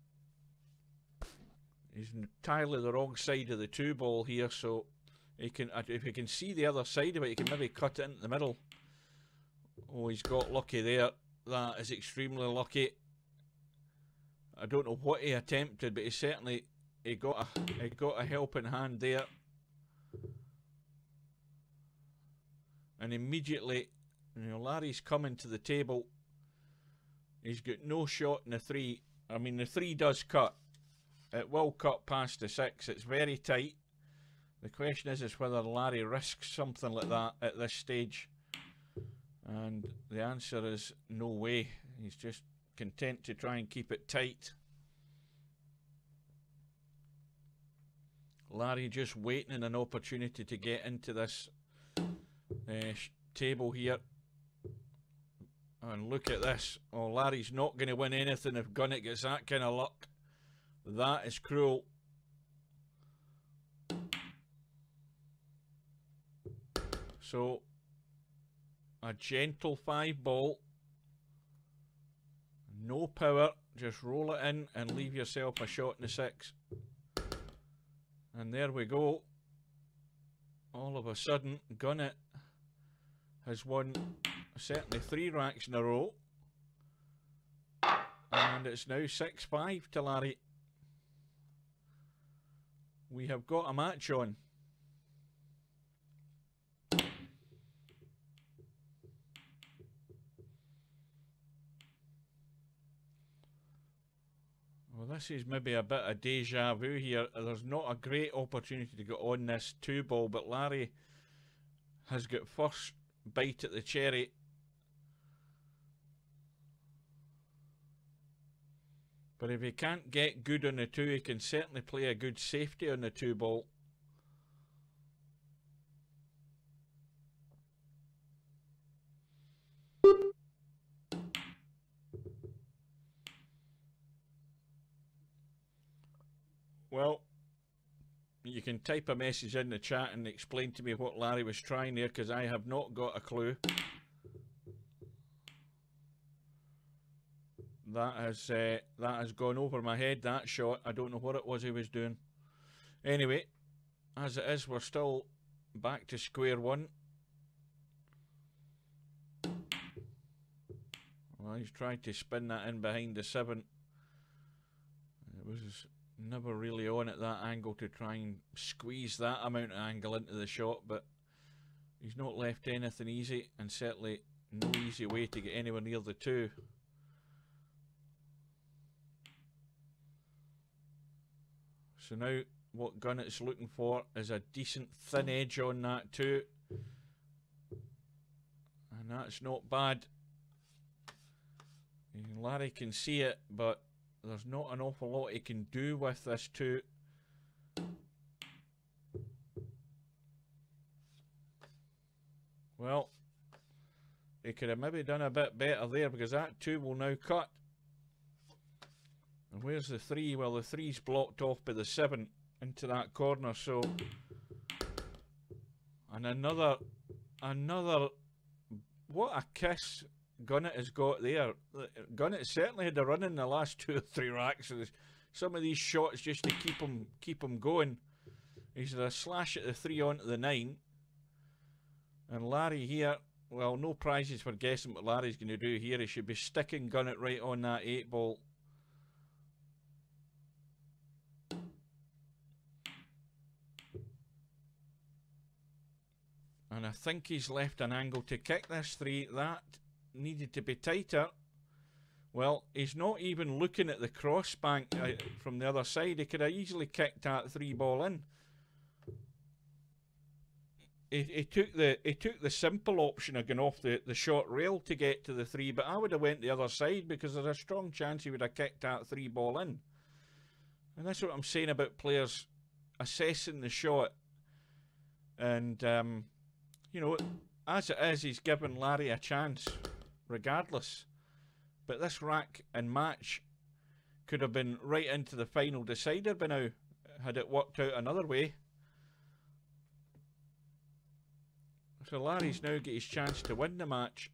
He's entirely the wrong side of the 2 ball here, so he can, if he can see the other side of it, he can maybe cut it into the middle. Oh, he's got lucky there. That is extremely lucky. I don't know what he attempted, but he certainly got a helping hand there. And immediately, you know, Larry's coming to the table. He's got no shot in the 3. I mean, the 3 does cut. It will cut past the 6. It's very tight. The question is whether Larry risks something like that at this stage. And the answer is no way. He's just content to try and keep it tight. Larry just waiting on an opportunity to get into this table here. And look at this. Oh, Larry's not going to win anything if Gunnett gets that kind of luck. That is cruel. So, a gentle 5 ball. No power, just roll it in and leave yourself a shot in the 6. And there we go. All of a sudden, Gunnet has won certainly 3 racks in a row. And it's now 6-5 to Larry. We have got a match on. Well, this is maybe a bit of deja vu here. There's not a great opportunity to get on this 2-ball, but Larry has got first bite at the cherry. But if he can't get good on the 2, he can certainly play a good safety on the 2-ball. Well, you can type a message in the chat and explain to me what Larry was trying there, because I have not got a clue. That has gone over my head, that shot. I don't know what it was he was doing. Anyway, as it is, we're still back to square one. Well, he's tried to spin that in behind the 7. It was never really on at that angle to try and squeeze that amount of angle into the shot, but he's not left anything easy, and certainly no easy way to get anywhere near the 2. So now what Gunnet's looking for is a decent thin edge on that 2, and that's not bad. Larry can see it, but there's not an awful lot he can do with this 2. Well, he could have maybe done a bit better there, because that 2 will now cut. And where's the 3? Well, the 3's blocked off by the 7 into that corner, so... And another... What a kiss Gunnet has got there. Gunnet certainly had a run in the last 2 or 3 racks. So some of these shots just to keep him going. He's had a slash at the 3 onto the 9. And Larry here, well, no prizes for guessing what Larry's going to do here. He should be sticking Gunnet right on that 8-ball. And I think he's left an angle to kick this 3. That needed to be tighter. Well, he's not even looking at the cross bank from the other side. He could have easily kicked that 3-ball in. He took the simple option of going off the short rail to get to the 3, but I would have went the other side, because there's a strong chance he would have kicked that 3-ball in. And that's what I'm saying about players assessing the shot. And you know, as it is, he's given Larry a chance regardless. But this rack and match could have been right into the final decider by now, had it worked out another way. So Larry's now got his chance to win the match.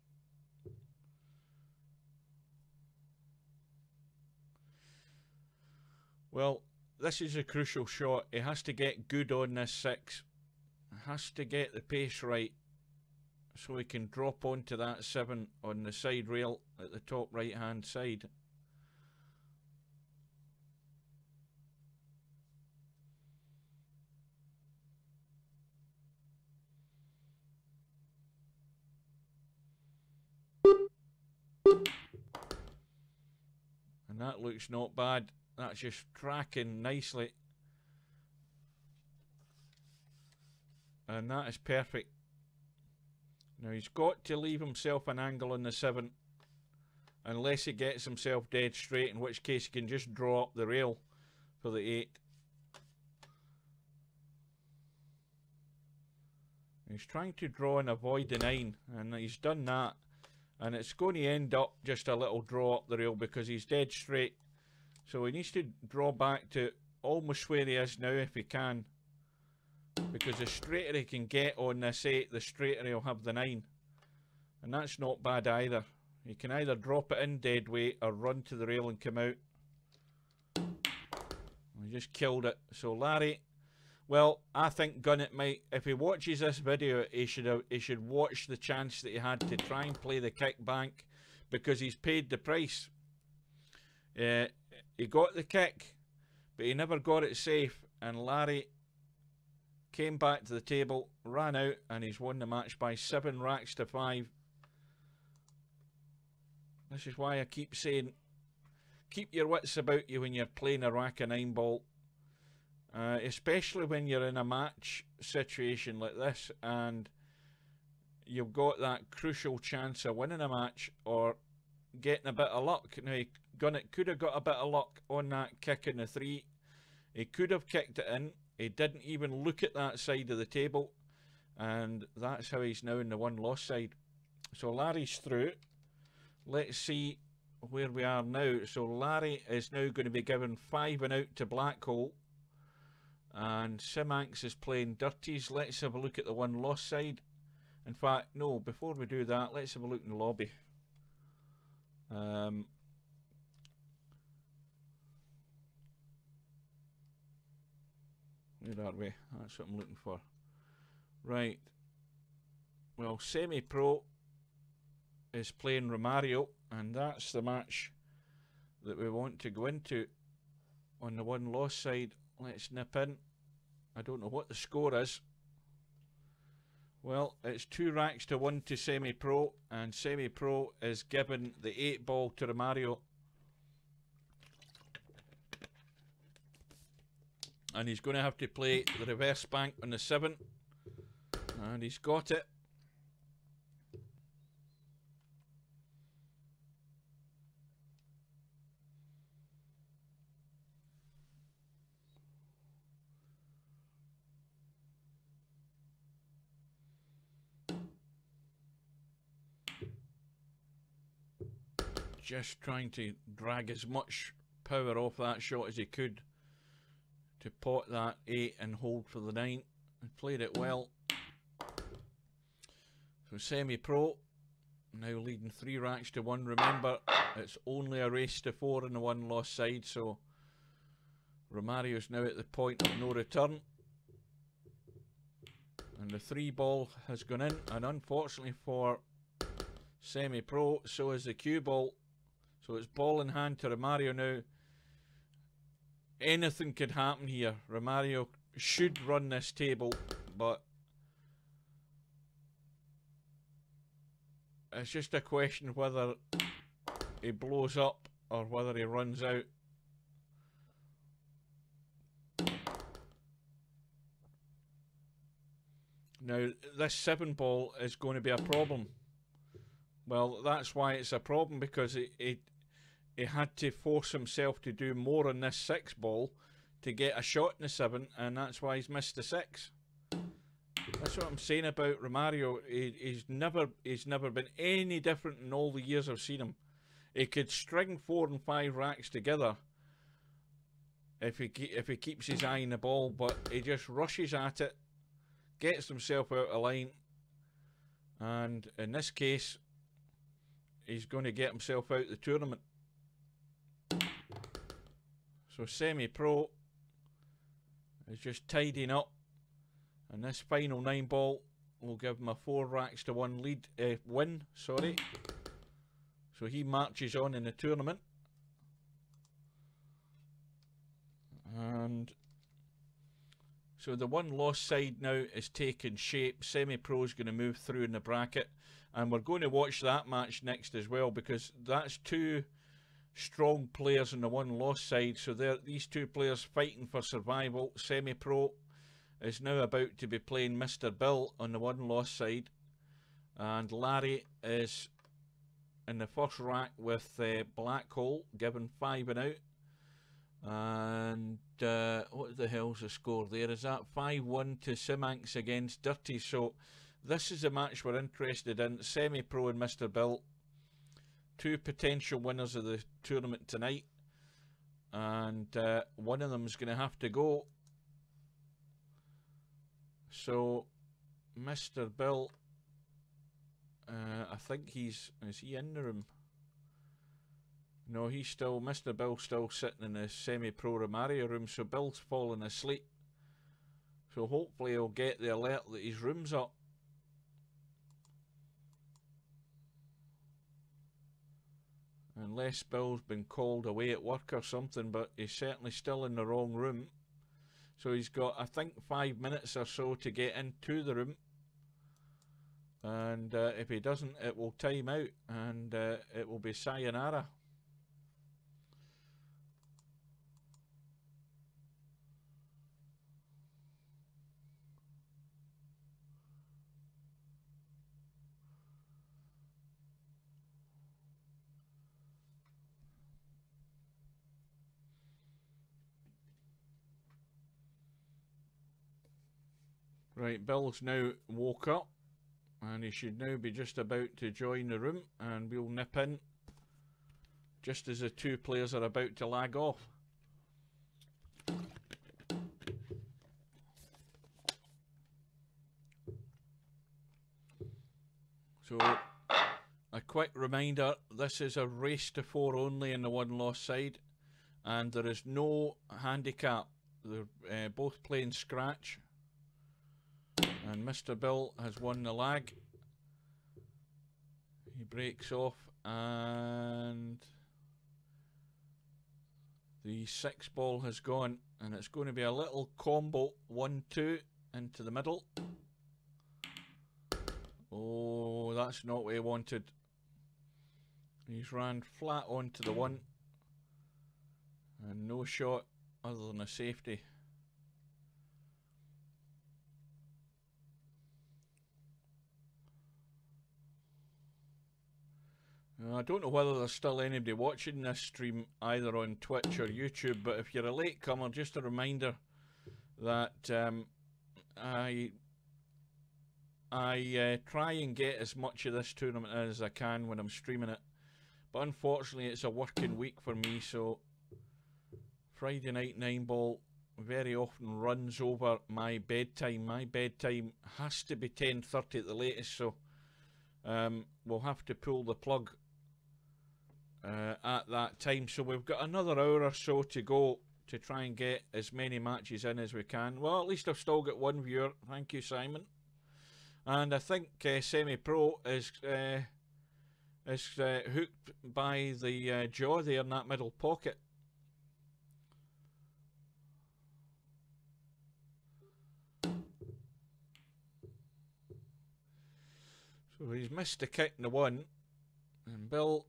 Well, this is a crucial shot. He has to get good on this 6. Has to get the pace right, so he can drop onto that 7 on the side rail at the top right hand side. And that looks not bad. That's just tracking nicely. And that is perfect. Now he's got to leave himself an angle on the 7, unless he gets himself dead straight, in which case he can just draw up the rail for the 8. He's trying to draw and avoid the 9, and he's done that, and it's going to end up just a little draw up the rail because he's dead straight. So he needs to draw back to almost where he is now if he can. Because the straighter he can get on this 8, the straighter he'll have the 9. And that's not bad either. You can either drop it in dead weight or run to the rail and come out. We just killed it. So Larry, well, I think Gunnett might, if he watches this video, he should watch the chance that he had to try and play the kick bank, because he's paid the price. He got the kick, but he never got it safe, and Larry came back to the table, ran out, and he's won the match by 7 racks to 5. This is why I keep saying, keep your wits about you when you're playing a rack of 9 ball. Especially when you're in a match situation like this and you've got that crucial chance of winning a match or getting a bit of luck. Now, Gunnett could have got a bit of luck on that kick in the 3. He could have kicked it in. He didn't even look at that side of the table, and that's how he's now in the 1-loss side. So Larry's through. Let's see where we are now. So Larry is now going to be given 5 and out to Blackhole, and Simanx is playing dirties. Let's have a look at the 1-loss side. In fact, no, before we do that, let's have a look in the lobby. Where are we? That's what I'm looking for. Right. Well, Semi-Pro is playing Romario, and that's the match that we want to go into on the 1-loss side. Let's nip in. I don't know what the score is. Well, it's 2 racks to 1 to Semi-Pro, and Semi-Pro is given the 8 ball to Romario. And he's going to have to play the reverse bank on the 7. And he's got it. Just trying to drag as much power off that shot as he could to pot that 8 and hold for the 9. He played it well. So Semi-Pro now leading 3 racks to 1. Remember, it's only a race to 4 in the 1-loss side, so Romario's now at the point of no return. And the 3 ball has gone in, and unfortunately for Semi-Pro, so is the cue ball. So it's ball in hand to Romario now. Anything could happen here. Romario should run this table, but it's just a question of whether he blows up or whether he runs out. Now, this 7 ball is going to be a problem. Well, that's why it's a problem, because he had to force himself to do more on this 6 ball to get a shot in the 7, and that's why he's missed the 6. That's what I'm saying about Romario. He's never been any different in all the years I've seen him. He could string 4 and 5 racks together if he keeps his eye on the ball, but he just rushes at it, gets himself out of line, and in this case, he's going to get himself out of the tournament. So Semi-Pro is just tidying up, and this final 9 ball will give him a 4 racks to 1 lead win. Sorry. So he marches on in the tournament, and so the 1-loss side now is taking shape. Semi-Pro is going to move through in the bracket, and we're going to watch that match next as well, because that's 2 strong players on the 1-loss side. So these 2 players fighting for survival. Semi-Pro is now about to be playing Mr. Bill on the 1-loss side, and Larry is in the first rack with Blackhole, given 5 and out. And what the hell's the score there? Is that 5-1 to Simanx against Dirty? So this is a match we're interested in. Semi-Pro and Mr. Bill, 2 potential winners of the tournament tonight, and one of them is going to have to go. So Mr. Bill, I think is he in the room? No, he's still, Mr. Bill's still sitting in the semi-pro Romario room, so Bill's falling asleep. So hopefully he'll get the alert that his room's up. Unless Bill's been called away at work or something, but he's certainly still in the wrong room. So he's got, I think, 5 minutes or so to get into the room. And if he doesn't, it will time out and it will be sayonara. Right, Bill's now woke up and he should now be just about to join the room, and we'll nip in just as the two players are about to lag off. So, a quick reminder, this is a race to 4 only in the one-loss side, and there is no handicap. They're both playing scratch. And Mr. Bill has won the lag. He breaks off and the 6 ball has gone, and it's going to be a little combo 1-2 into the middle. Oh, that's not what he wanted. He's ran flat onto the 1 and no shot other than a safety. I don't know whether there's still anybody watching this stream either on Twitch or YouTube, but if you're a latecomer, just a reminder that I try and get as much of this tournament as I can when I'm streaming it, but unfortunately it's a working week for me, so Friday night 9 ball very often runs over my bedtime. My bedtime has to be 10:30 at the latest, so we'll have to pull the plug at that time. So we've got another hour or so to go to try and get as many matches in as we can. Well, at least I've still got one viewer. Thank you, Simon. And I think Semi-Pro is hooked by the jaw there in that middle pocket. So he's missed a kick in the 1, and Bill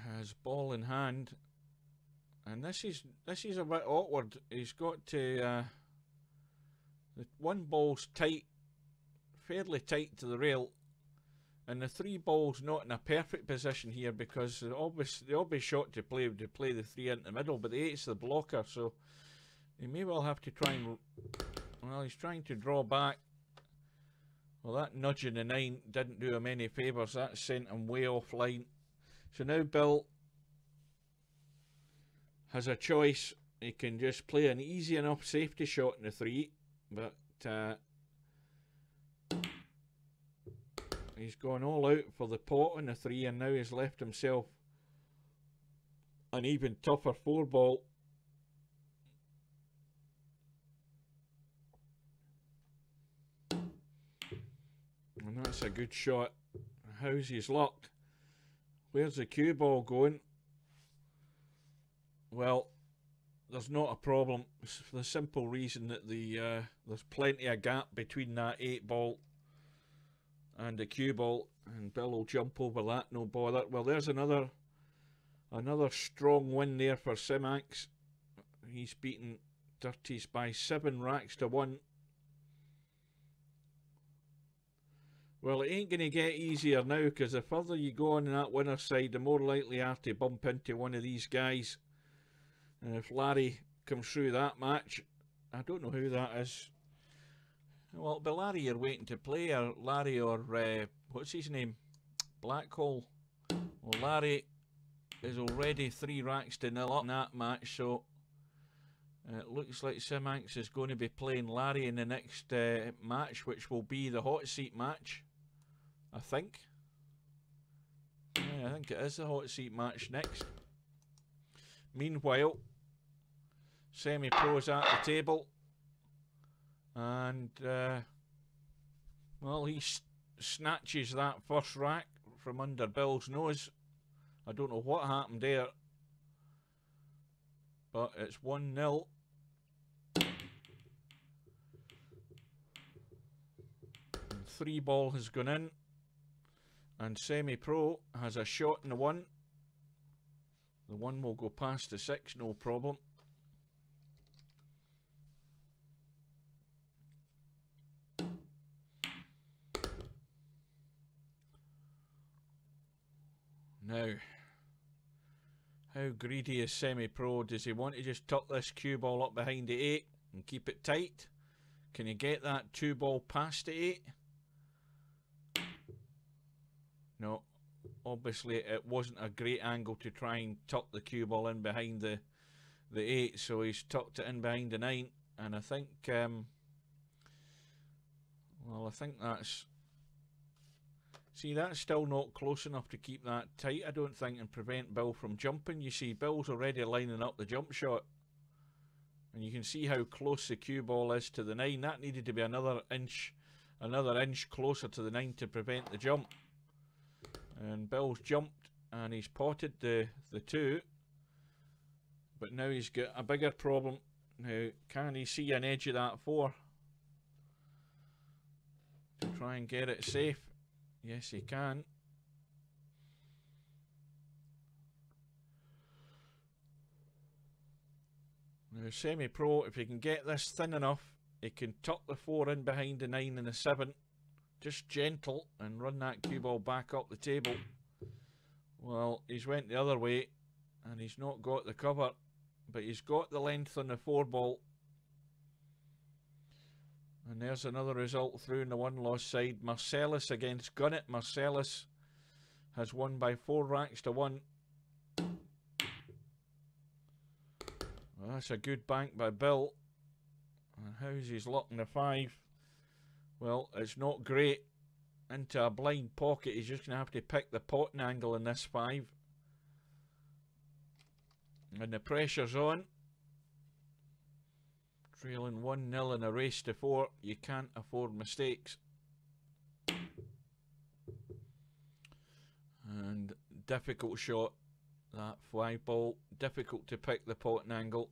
has ball in hand, and this is a bit awkward. He's got to the 1 ball's tight, fairly tight to the rail, and the 3 ball's not in a perfect position here because the obvious shot to play would play the 3 into the middle, but the 8's the blocker, so he may well have to try and, well, he's trying to draw back. Well, that nudge in the 9 didn't do him any favours. That sent him way offline. So now Bill has a choice. He can just play an easy enough safety shot in the 3, but he's gone all out for the pot in the 3, and now he's left himself an even tougher 4 ball. And that's a good shot. How's his luck? Where's the cue ball going? Well, there's not a problem for the simple reason that there's plenty of gap between that 8 ball and the cue ball, and Bill will jump over that, no bother. Well, there's another strong win there for Simax. He's beaten Dirties by 7 racks to 1. Well, it ain't going to get easier now, because the further you go on that winner's side, the more likely you are to bump into one of these guys. And if Larry comes through that match, I don't know who that is. Well, it'll be Larry you're waiting to play, or Larry, or what's his name? Blackhole. Well, Larry is already 3 racks to 0 up in that match, so it looks like Simax is going to be playing Larry in the next match, which will be the hot seat match, I think. Yeah, I think it is the hot seat match next. Meanwhile, semi-pro's at the table, and well, he snatches that first rack from under Bill's nose. I don't know what happened there, but it's 1-0. Three ball has gone in, and semi-pro has a shot in the one. The one will go past the 6, no problem. Now, how greedy is semi-pro? Does he want to just tuck this cue ball up behind the 8 and keep it tight? Can he get that 2 ball past the 8? No, obviously it wasn't a great angle to try and tuck the cue ball in behind the 8, so he's tucked it in behind the 9, and I think, well, I think that's, see, that's still not close enough to keep that tight, I don't think, and prevent Bill from jumping. You see, Bill's already lining up the jump shot, and you can see how close the cue ball is to the 9. That needed to be another inch closer to the 9 to prevent the jump. And Bill's jumped and he's potted the 2, but now he's got a bigger problem. Now, can he see an edge of that 4 to try and get it safe? Yes, he can. Now, semi-pro, if he can get this thin enough, he can tuck the 4 in behind the 9 and the 7. Just gentle, and run that cue ball back up the table. Well, he's went the other way, and he's not got the cover, but he's got the length on the 4 ball. And there's another result through in the one-loss side. Marcellus against Gunnett. Marcellus has won by 4 racks to 1. Well, that's a good bank by Bill. And how's his luck in the 5? Well, it's not great. Into a blind pocket. He's just going to have to pick the potting angle in this 5. And the pressure's on. Trailing 1-0 in a race to 4. You can't afford mistakes. And difficult shot. That 5 ball. Difficult to pick the potting angle.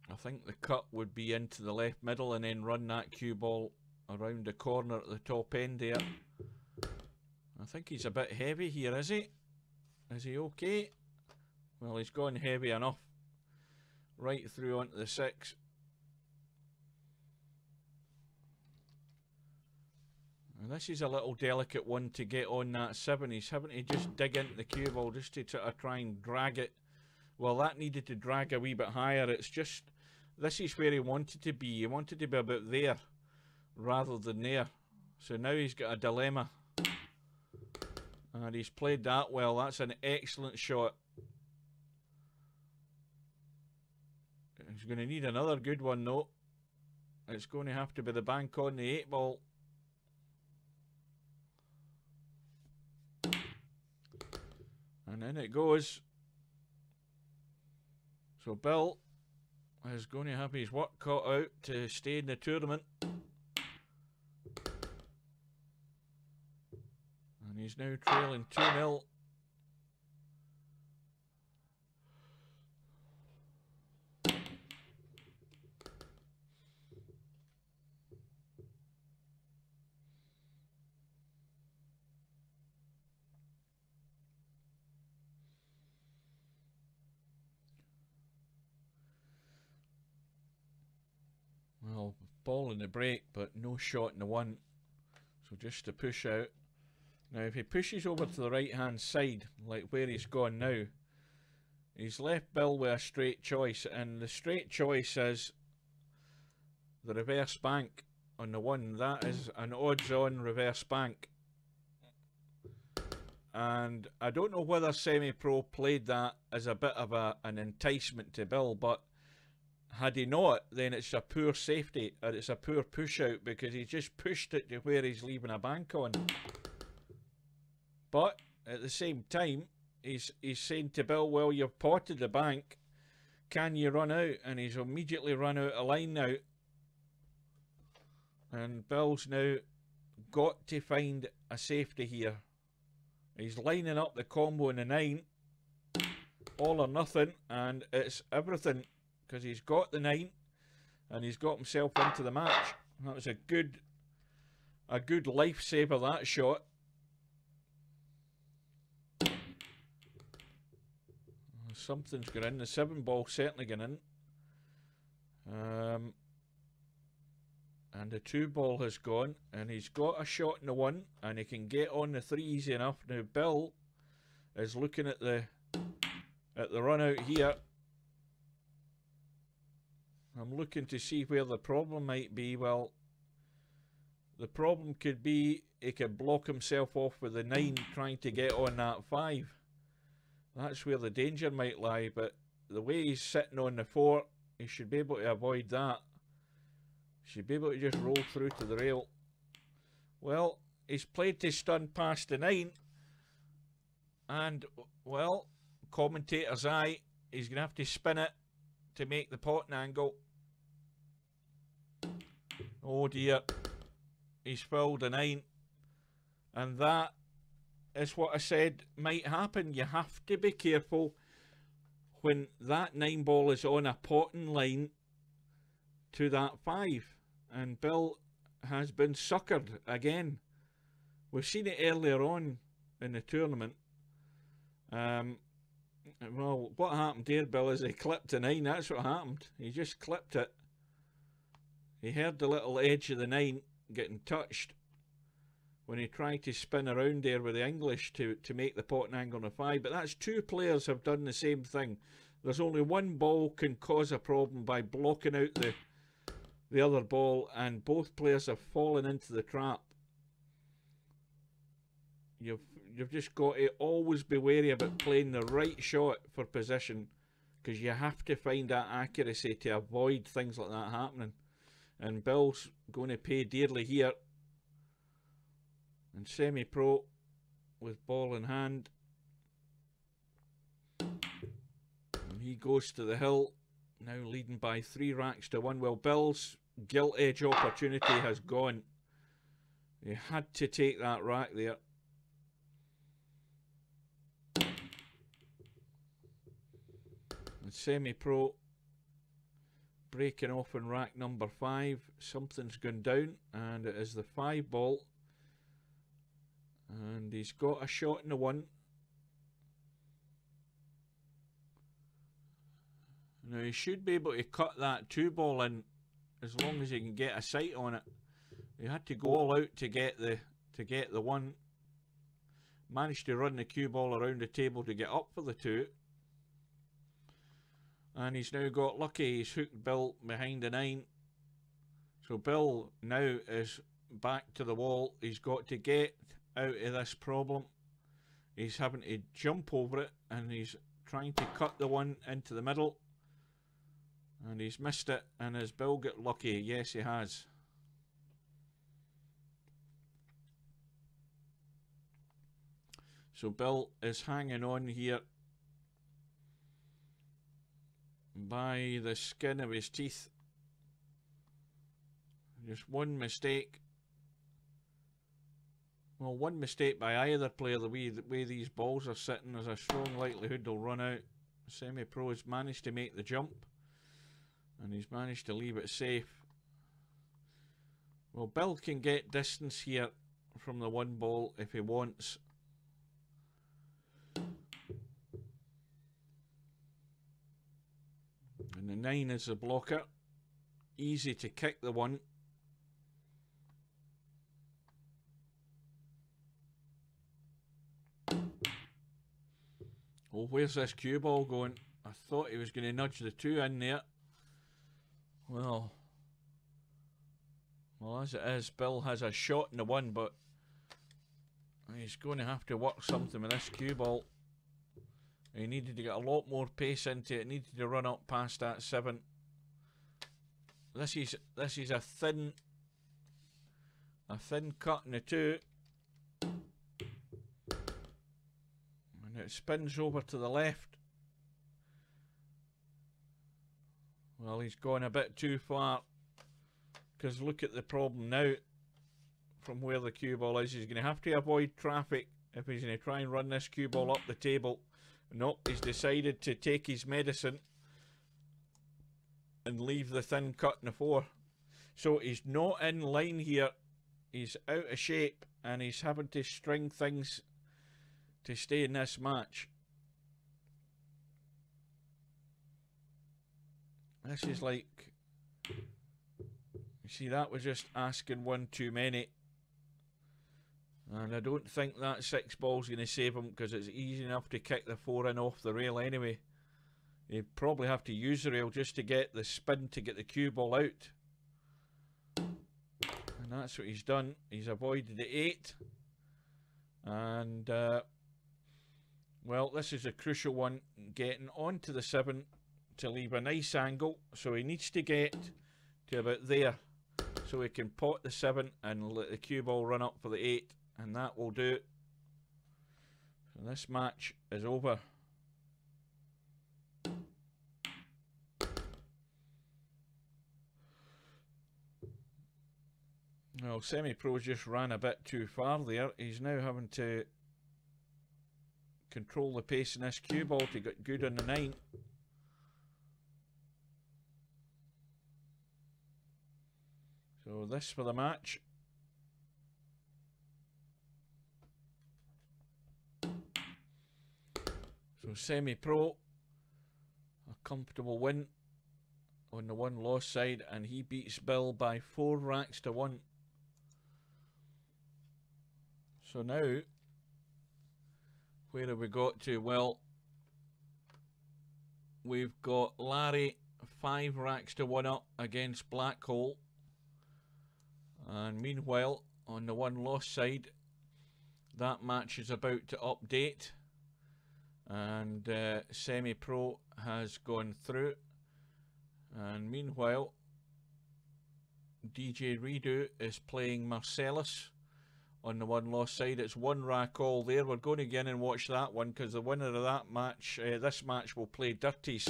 I think the cut would be into the left middle and then run that cue ball around the corner at the top end there. I think he's a bit heavy here, is he? Is he okay? Well, he's gone heavy enough. Right through onto the 6. And this is a little delicate one to get on that 7. He's having to just dig into the cue ball just to try and drag it. Well, that needed to drag a wee bit higher. It's just, this is where he wanted to be. He wanted to be about there rather than there. So now he's got a dilemma. And he's played that well. That's an excellent shot. He's going to need another good one though. It's going to have to be the bank on the 8 ball. And in it goes. So Bill is going to have his work cut out to stay in the tournament. And he's now trailing 2-0. Well, ball in the break, but no shot in the 1. So just to push out. Now, if he pushes over to the right-hand side, like where he's gone now, he's left Bill with a straight choice, and the straight choice is the reverse bank on the 1. That is an odds-on reverse bank. And I don't know whether Semi-Pro played that as a bit of an enticement to Bill, but had he not, then it's a poor safety, or it's a poor push out, because he just pushed it to where he's leaving a bank on. But at the same time, he's saying to Bill, well, you've potted the bank. Can you run out? And he's immediately run out of line now. And Bill's now got to find a safety here. He's lining up the combo in the 9. All or nothing. And it's everything. Because he's got the 9. And he's got himself into the match. That was a good lifesaver, that shot. Something's gone in. The 7 ball certainly gone in. And the 2 ball has gone. And he's got a shot in the 1. And he can get on the 3 easy enough. Now Bill is looking at the run out here. I'm looking to see where the problem might be. Well, the problem could be he could block himself off with the 9 trying to get on that 5. That's where the danger might lie, but the way he's sitting on the 4, he should be able to avoid that. Should be able to just roll through to the rail. Well, he's played to stun past the 9. And, well, commentator's eye, he's going to have to spin it to make the potting angle. Oh dear. He's filled a 9. And that is what I said might happen. You have to be careful when that 9 ball is on a potting line to that 5. And Bill has been suckered again. We've seen it earlier on in the tournament. Well, what happened there, Bill, is he clipped a 9. That's what happened. He just clipped it. He heard the little edge of the 9 getting touched when he tried to spin around there with the English to make the potting angle on a 5. But that's 2 players have done the same thing. There's only 1 ball can cause a problem by blocking out the other ball, and both players have fallen into the trap. You've just got to always be wary about playing the right shot for position, because you have to find that accuracy to avoid things like that happening. And Bill's going to pay dearly here. And semi-pro with ball in hand. And he goes to the hill, now leading by 3 racks to 1. Well, Bill's gilt edge opportunity has gone. He had to take that rack there. And semi-pro breaking off in rack number 5. Something's gone down, and it is the 5 ball. And he's got a shot in the 1. Now he should be able to cut that 2 ball in as long as he can get a sight on it. He had to go all out to get the 1. Managed to run the cue ball around the table to get up for the 2. And he's now got lucky. He's hooked Bill behind the 9. So Bill now is back to the wall. He's got to get out of this problem. He's having to jump over it, and he's trying to cut the 1 into the middle. And he's missed it. And has Bill got lucky? Yes, he has. So Bill is hanging on here by the skin of his teeth. Just one mistake. Well, one mistake by either player, the way these balls are sitting, there's a strong likelihood they'll run out. Semi-pro has managed to make the jump, and he's managed to leave it safe. Well, Bill can get distance here from the 1 ball if he wants. And the 9 is the blocker. Easy to kick the 1. Oh, where's this cue ball going? I thought he was going to nudge the 2 in there. Well, as it is, Bill has a shot in the 1, but he's going to have to work something with this cue ball. He needed to get a lot more pace into it. Needed to run up past that 7. This is a thin cut in the 2. It spins over to the left. Well, he's gone a bit too far, because look at the problem now from where the cue ball is. He's going to have to avoid traffic if he's going to try and run this cue ball up the table. Nope, he's decided to take his medicine and leave the thin cut in the 4. So he's not in line here. He's out of shape and he's having to string things to stay in this match. This is like, you see, that was just asking one too many. And I don't think that 6 ball's going to save him, because it's easy enough to kick the 4 in off the rail anyway. You'd probably have to use the rail just to get the spin to get the cue ball out. And that's what he's done. He's avoided the 8. And, well, this is a crucial one. Getting onto the 7 to leave a nice angle. So he needs to get to about there, so he can pot the 7 and let the cue ball run up for the 8. And that will do it. So this match is over. Well, Semi-Pro just ran a bit too far there. He's now having to control the pace in this cue ball to get good on the 9. So this for the match. So Semi-Pro, a comfortable win on the 1 loss side, and he beats Bill by 4 racks to 1. So now, where have we got to? Well, we've got Larry 5 racks to 1 up against Black Hole. And meanwhile, on the 1 loss side, that match is about to update. And Semi-Pro has gone through. And meanwhile, DJ Redo is playing Marcellus on the 1 loss side. It's 1 rack all there. We're going to get in and watch that one, because the winner of that match, this match, will play Dirties.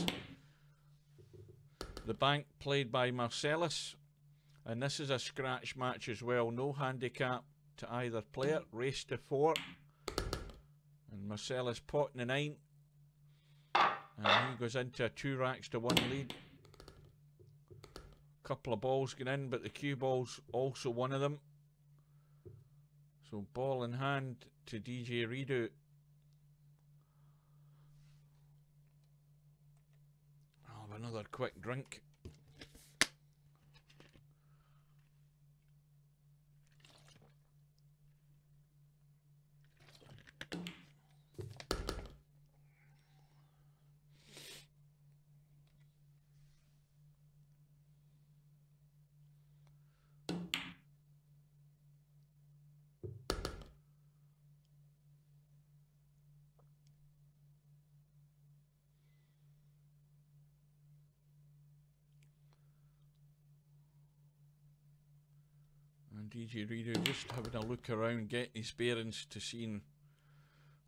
The bank played by Marcellus. And this is a scratch match as well. No handicap to either player. Race to 4. And Marcellus potting the 9. And he goes into a 2 racks to 1 lead. Couple of balls going in, but the cue ball's also one of them. So ball in hand to DJ Redo. I'll have another quick drink. DJ Redo just having a look around, getting his bearings to seeing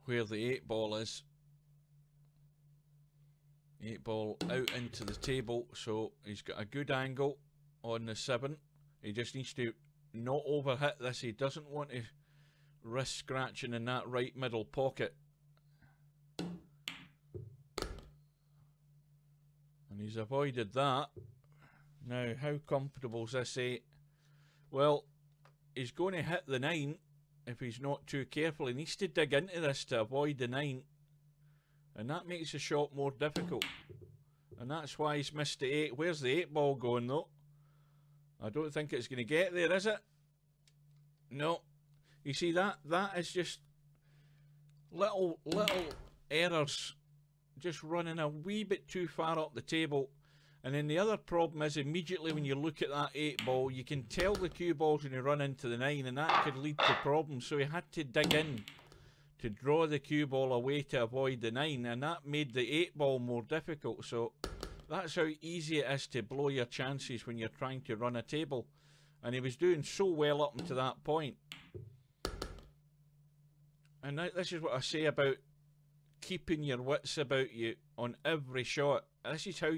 where the 8 ball is. 8 ball out into the table, so he's got a good angle on the 7. He just needs to not overhit this. He doesn't want to risk scratching in that right middle pocket. And he's avoided that. Now, how comfortable is this 8? Well, he's going to hit the 9 if he's not too careful. He needs to dig into this to avoid the 9. And that makes the shot more difficult. And that's why he's missed the 8. Where's the 8 ball going though? I don't think it's going to get there, is it? No. You see, that is just little errors. Just running a wee bit too far up the table. And then the other problem is, immediately when you look at that 8 ball, you can tell the cue ball's going to run into the 9, and that could lead to problems. So he had to dig in to draw the cue ball away to avoid the 9, and that made the 8 ball more difficult. So that's how easy it is to blow your chances when you're trying to run a table. And he was doing so well up until that point. And this is what I say about keeping your wits about you on every shot. This is how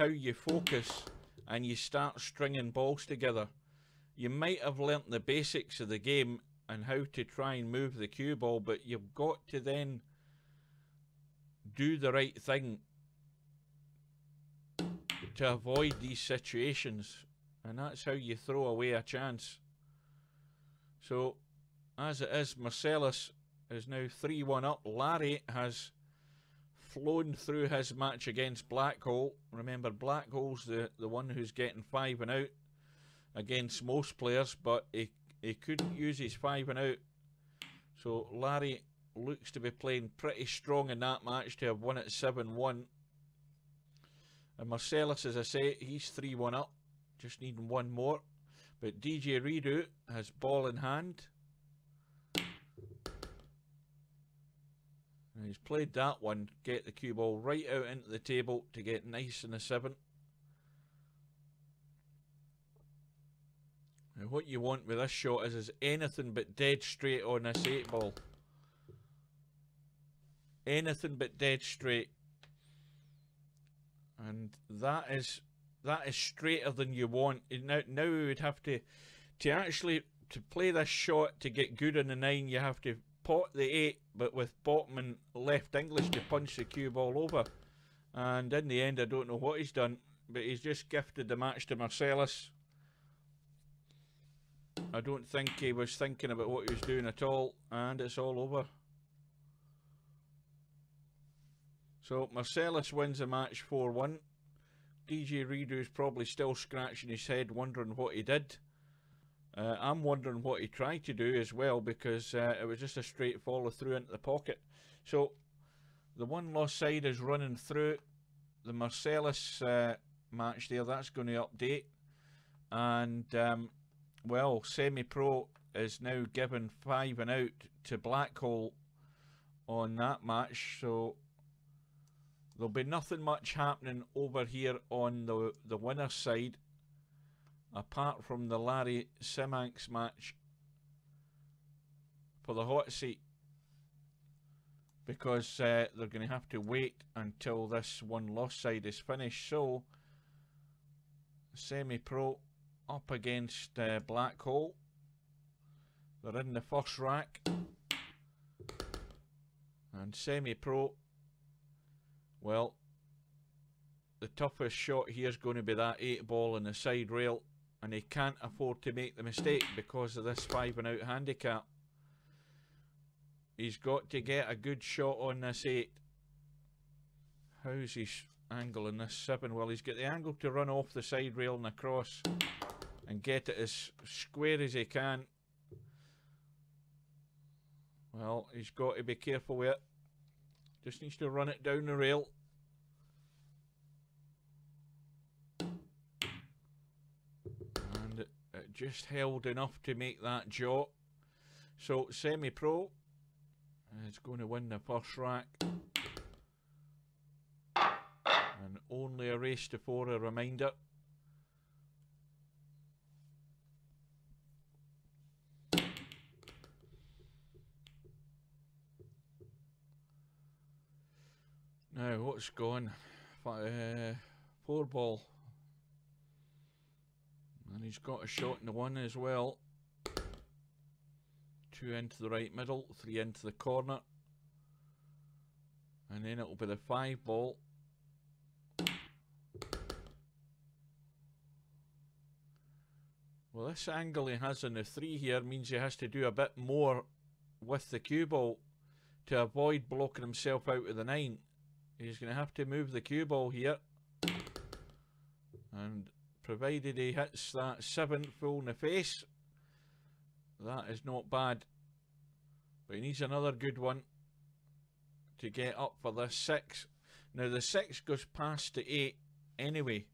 you focus and you start stringing balls together. You might have learnt the basics of the game and how to try and move the cue ball, but you've got to then do the right thing to avoid these situations, and that's how you throw away a chance. So as it is, Marcellus is now 3-1 up. Larry has flown through his match against Blackhole. Remember, Blackhole's the one who's getting 5 and out against most players, but he couldn't use his 5 and out. So Larry looks to be playing pretty strong in that match to have won it 7-1. And Marcellus, as I say, he's 3-1 up, just needing one more. But DJ Redo has ball in hand. And he's played that one, get the cue ball right out into the table to get nice in a 7. Now what you want with this shot is anything but dead straight on this 8 ball. Anything but dead straight. And that is straighter than you want. Now we would have to actually play this shot to get good on the 9, you have to pot the 8, but with bottom and left English to punch the cue ball over. And in the end, I don't know what he's done, but he's just gifted the match to Marcellus. I don't think he was thinking about what he was doing at all, and it's all over. So Marcellus wins the match 4-1. DJ Redo's probably still scratching his head wondering what he did. I'm wondering what he tried to do as well, because it was just a straight follow through into the pocket. So the one lost side is running through. The Marcellus match there, that's going to update. And well, Semi-Pro is now given 5 and out to Blackhole on that match. So there'll be nothing much happening over here on the winner's side, apart from the Larry Simanx match for the hot seat, because they're going to have to wait until this one lost side is finished. So Semi-Pro up against Blackhole. They're in the first rack, and Semi-Pro, well, the toughest shot here is going to be that 8 ball in the side rail, and he can't afford to make the mistake because of this 5 and out handicap. He's got to get a good shot on this 8. How's he angling this 7? Well, he's got the angle to run off the side rail and across and get it as square as he can. Well, he's got to be careful with it. Just needs to run it down the rail. And it just held enough to make that jaw. So Semi-Pro is going to win the first rack. And only a race to 4, a reminder. Now, what's going? 4 ball. And he's got a shot in the 1 as well. 2 into the right middle, 3 into the corner. And then it'll be the 5 ball. Well, this angle he has on the 3 here means he has to do a bit more with the cue ball to avoid blocking himself out of the 9. He's going to have to move the cue ball here, and provided he hits that 7 full in the face, that is not bad. But he needs another good one to get up for this 6. Now the 6 goes past the 8 anyway,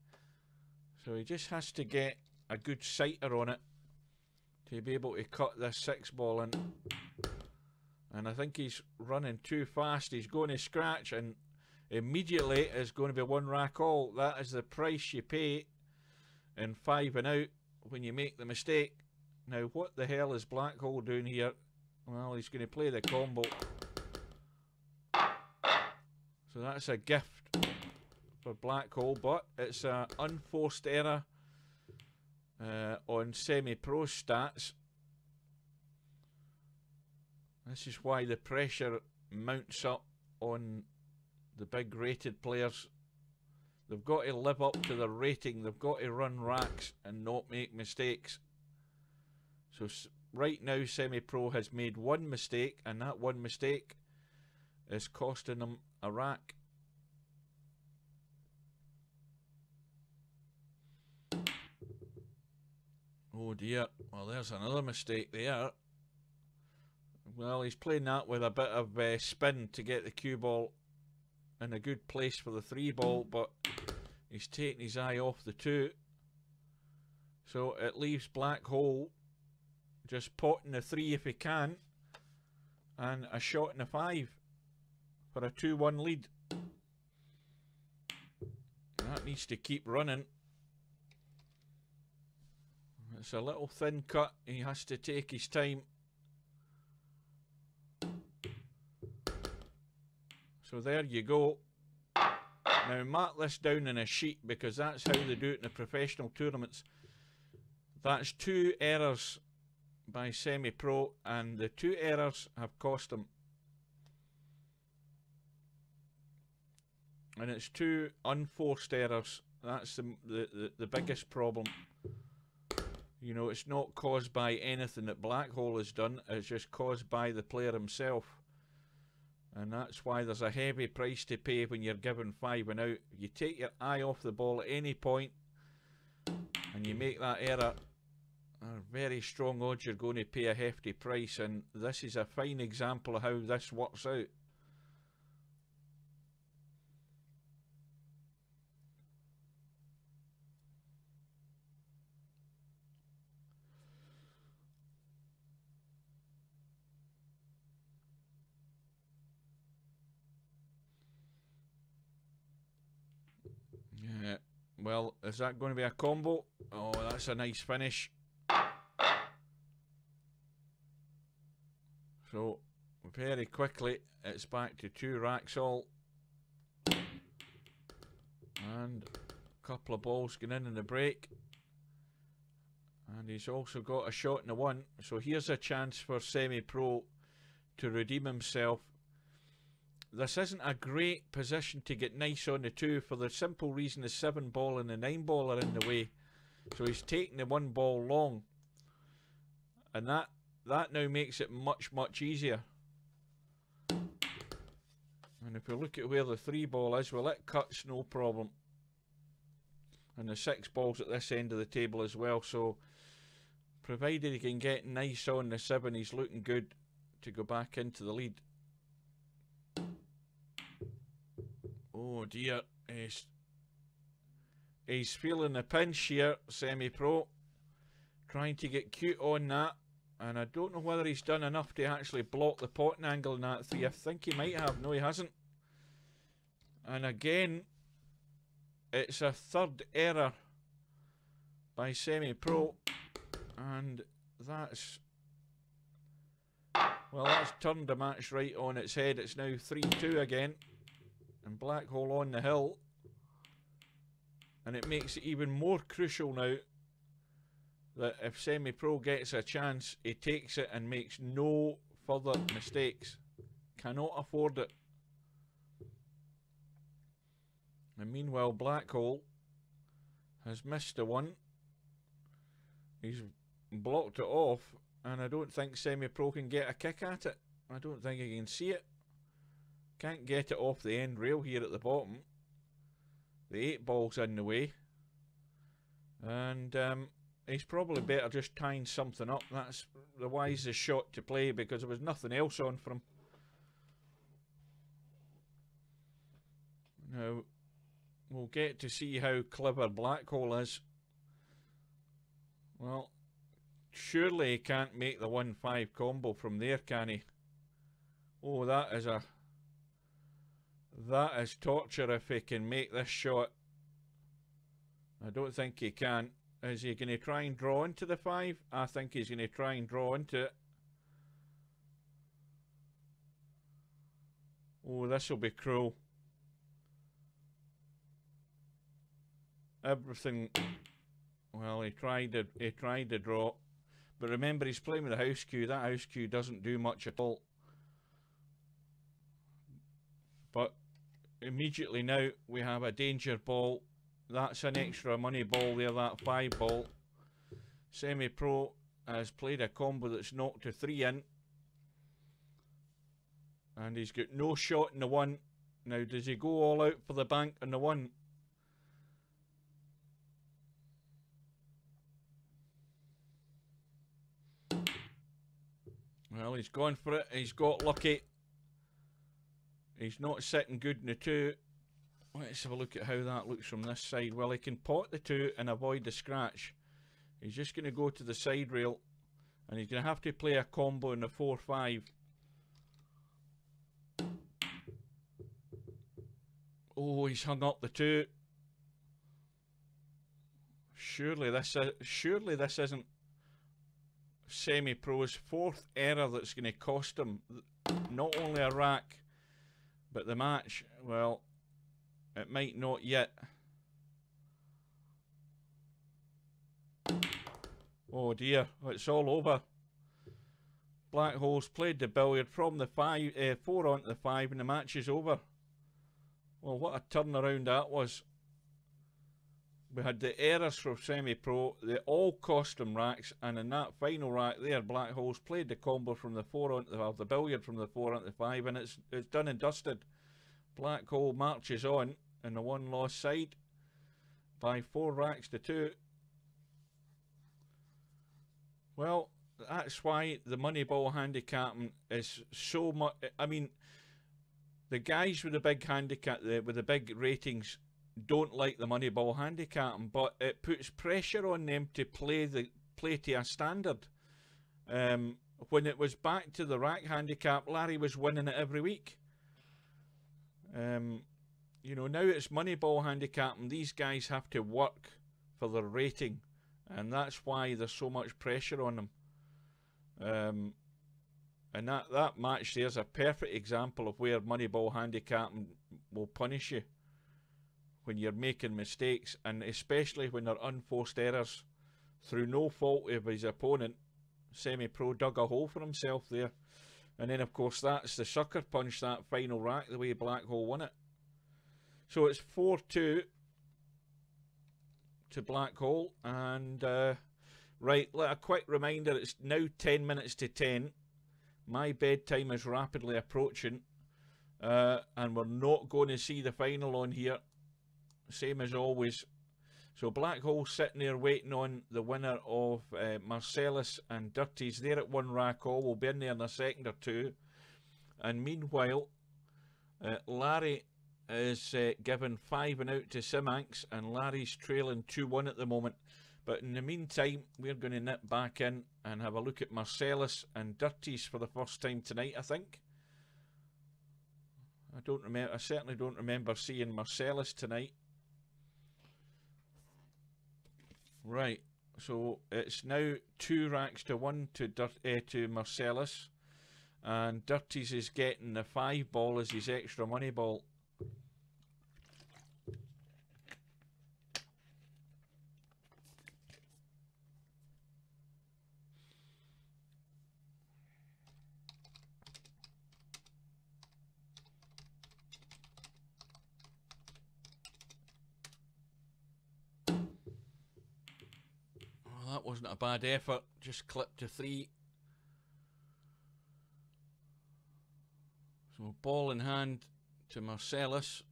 so he just has to get a good sighter on it to be able to cut this 6 ball in. And I think he's running too fast. He's going to scratch, and immediately is going to be 1 rack all. That is the price you pay in 5 and out when you make the mistake. Now what the hell is Blackhole doing here? Well, he's going to play the combo. So that's a gift for Black Hole, but it's an unforced error on semi-pro stats. This is why the pressure mounts up on the big rated players. They've got to live up to their rating. They've got to run racks and not make mistakes. So right now semi-pro has made one mistake, and that one mistake is costing them a rack. Oh dear, well there's another mistake there. Well, he's playing that with a bit of spin to get the cue ball in a good place for the 3 ball, but he's taking his eye off the 2. So it leaves Black Hole just potting the 3 if he can, and a shot in the 5 for a 2-1 lead. That needs to keep running. It's a little thin cut. He has to take his time. So there you go. Now mark this down in a sheet, because that's how they do it in the professional tournaments. That's 2 errors by semi-pro, and the 2 errors have cost him. And it's 2 unforced errors. That's the biggest problem. You know, it's not caused by anything that Black Hole has done. It's just caused by the player himself. And that's why there's a heavy price to pay when you're given 5 and out. You take your eye off the ball at any point and you make that error, very strong odds you're going to pay a hefty price. And this is a fine example of how this works out. Yeah, well, is that going to be a combo? Oh, that's a nice finish. So, very quickly, it's back to 2 racks all. And a couple of balls going in the break. And he's also got a shot in the 1. So here's a chance for semi-pro to redeem himself. This isn't a great position to get nice on the 2, for the simple reason the 7 ball and the 9 ball are in the way. So he's taking the 1 ball long, and that now makes it much easier. And if we look at where the 3 ball is, well, it cuts no problem. And the 6 ball's at this end of the table as well. So provided he can get nice on the 7, he's looking good to go back into the lead. Oh dear, he's feeling the pinch here, semi-pro. Trying to get cute on that. And I don't know whether he's done enough to actually block the potting angle in that 3. I think he might have. No, he hasn't. And again, it's a 3rd error by semi-pro. And that's... well, that's turned the match right on its head. It's now 3-2 again. And Black Hole on the hill, and it makes it even more crucial now that if semi-pro gets a chance, he takes it and makes no further mistakes. Cannot afford it. And meanwhile, Black Hole has missed the 1. He's blocked it off, and I don't think semi-pro can get a kick at it. I don't think he can see it. Can't get it off the end rail here at the bottom. The 8 ball's in the way. And he's probably better just tying something up. That's the wisest shot to play, because there was nothing else on for him. Now, we'll get to see how clever Black Hole is. Well, surely he can't make the 1-5 combo from there, can he? Oh, that is torture if he can make this shot. I don't think he can. Is he going to try and draw into the 5? I think he's going to try and draw into it. Oh, this will be cruel. everything. Well, he tried to draw, but remember he's playing with a house cue. That house cue doesn't do much at all. But immediately now we have a danger ball. That's an extra money ball there, that 5 ball. Semi-Pro has played a combo that's knocked a 3 in. And he's got no shot in the 1. Now, does he go all out for the bank on the 1? Well, he's gone for it. He's got lucky. He's not sitting good in the 2. Let's have a look at how that looks from this side. Well, he can pot the 2 and avoid the scratch. He's just going to go to the side rail. And he's going to have to play a combo in the 4-5. Oh, he's hung up the 2. Surely this isn't Semi-Pro's 4th error that's going to cost him not only a rack, but the match. Well, it might not yet. Oh dear, it's all over. Black Hole's played the billiard from the 4 onto the 5, and the match is over. Well, what a turnaround that was. We had the errors from Semi-Pro. They all cost him racks, and in that final rack there, Black Hole's played the combo from the 4 onto the billiard from the 4 onto the 5, and it's done and dusted. Black Hole marches on in the 1 loss side by 4 racks to 2. Well, that's why the Moneyball handicapping is so much. I mean, the guys with the big handicap, with the big ratings, don't like the Moneyball handicapping, but it puts pressure on them to play to a standard. When it was back to the rack handicap, Larry was winning it every week. You know, now it's Moneyball handicapping. These guys have to work for their rating, and that's why there's so much pressure on them. And that match there's a perfect example of where Moneyball handicapping will punish you when you're making mistakes, and especially when they're unforced errors through no fault of his opponent. Semi-Pro dug a hole for himself there, and then of course that's the sucker punch, that final rack, the way Black Hole won it. So it's 4-2 to Black Hole, and right, a quick reminder, it's now 10 minutes to 10. My bedtime is rapidly approaching, and we're not going to see the final on here, same as always. So Black Hole sitting there waiting on the winner of Marcellus and Dirties. They're at 1 rack all. We'll be in there in a second or two. And meanwhile, Larry is given 5 and out to Simanx, and Larry's trailing 2-1 at the moment. But in the meantime, we're going to nip back in and have a look at Marcellus and Dirties for the first time tonight, I think. I don't remember. I certainly don't remember seeing Marcellus tonight. Right, so it's now 2 racks to 1 to Marcellus, and Dirties is getting the 5 ball as his extra money ball. That wasn't a bad effort, just clipped to 3. So ball in hand to Marcellus.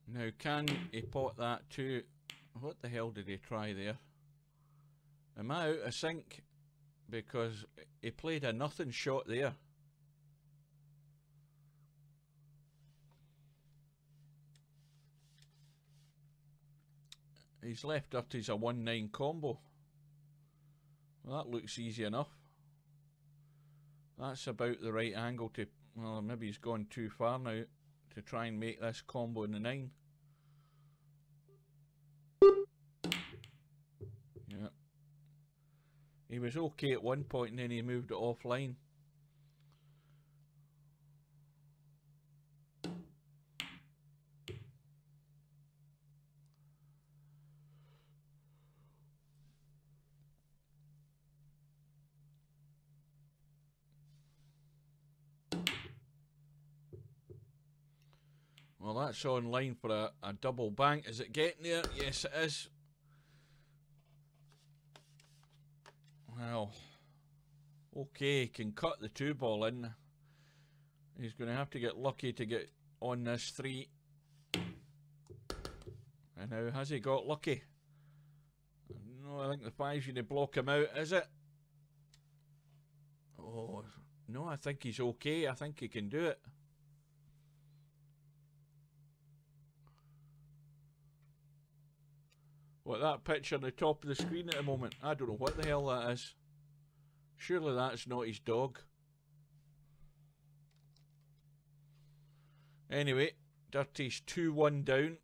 Now can he pot that too? What the hell did he try there? Am I out of sync? Because he played a nothing shot there. He's left Dirties a 1-9 combo. Well, that looks easy enough. That's about the right angle to... Well, maybe he's gone too far now to try and make this combo in the 9. Yeah. He was okay at one point and then he moved it offline. Well, that's on line for a double bank. Is it getting there? Yes, it is. Well, okay, can cut the 2 ball in. He's going to have to get lucky to get on this 3. And now, has he got lucky? No, I think the 5's going to block him out, is it? Oh, no, I think he's okay. I think he can do it. What, that picture on the top of the screen at the moment? I don't know what the hell that is. Surely that's not his dog. Anyway, Dirty's 2-1 down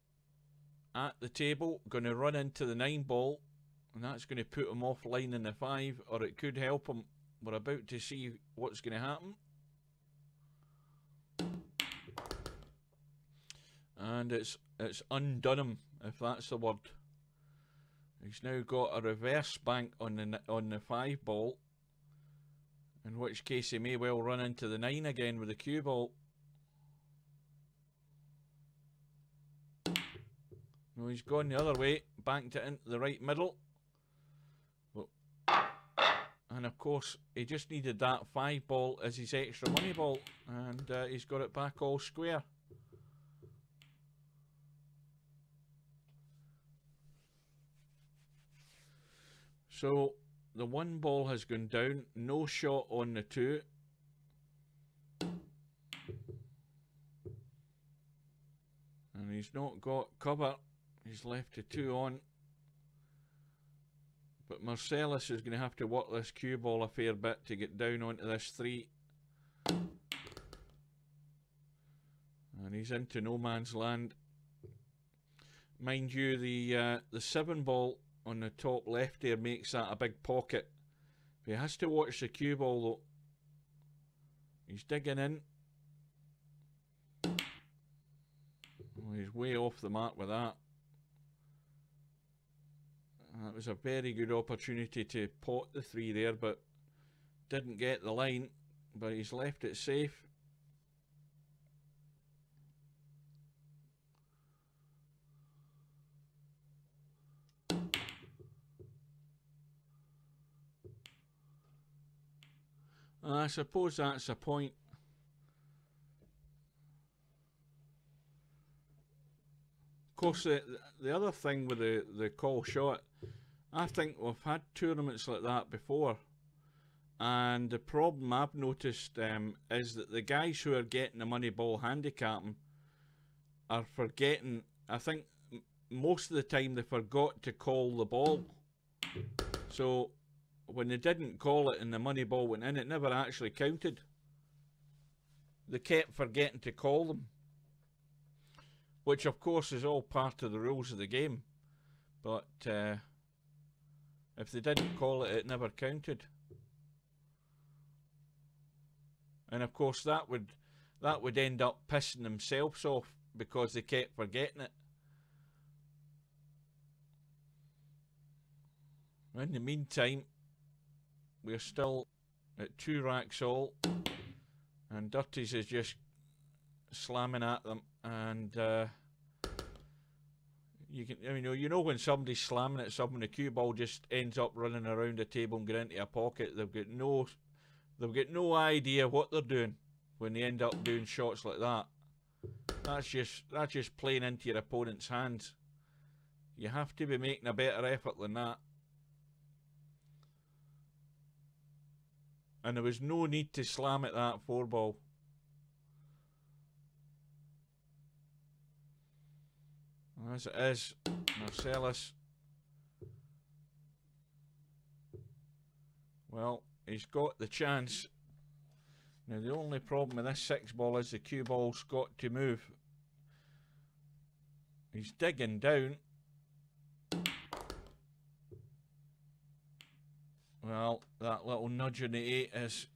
at the table. Going to run into the 9 ball. And that's going to put him offline in the 5. Or it could help him. We're about to see what's going to happen. And it's undone him, if that's the word. He's now got a reverse bank on the 5 ball. In which case he may well run into the 9 again with the cue ball. No, he's gone the other way, banked it into the right middle. Well, and of course, he just needed that 5 ball as his extra money ball. And he's got it back all square. So, the 1 ball has gone down, no shot on the 2. And he's not got cover, he's left the 2 on. But Marcellus is going to have to work this cue ball a fair bit to get down onto this 3. And he's into no man's land. Mind you, the 7 ball on the top left there makes that a big pocket. He has to watch the cue ball though. He's digging in. Well, he's way off the mark with that. That was a very good opportunity to pot the 3 there, but didn't get the line. But he's left it safe. I suppose that's a point. Of course, the other thing with the call shot, I think we've had tournaments like that before, and the problem I've noticed is that the guys who are getting the money ball handicapping are forgetting. I think most of the time they forgot to call the ball. So when they didn't call it and the money ball went in, it never actually counted. They kept forgetting to call them, which of course is all part of the rules of the game. But if they didn't call it, it never counted. And of course that would end up pissing themselves off because they kept forgetting it. In the meantime, we're still at 2 racks all, and Dirties is just slamming at them, and you know when somebody's slamming at someone, the cue ball just ends up running around the table and getting into a pocket. They've got no idea what they're doing when they end up doing shots like that. That's just playing into your opponent's hands. You have to be making a better effort than that. And there was no need to slam at that 4 ball. As it is, Marcellus. Well, he's got the chance. Now the only problem with this 6 ball is the cue ball's got to move. He's digging down. Well, that little nudge on the 8 has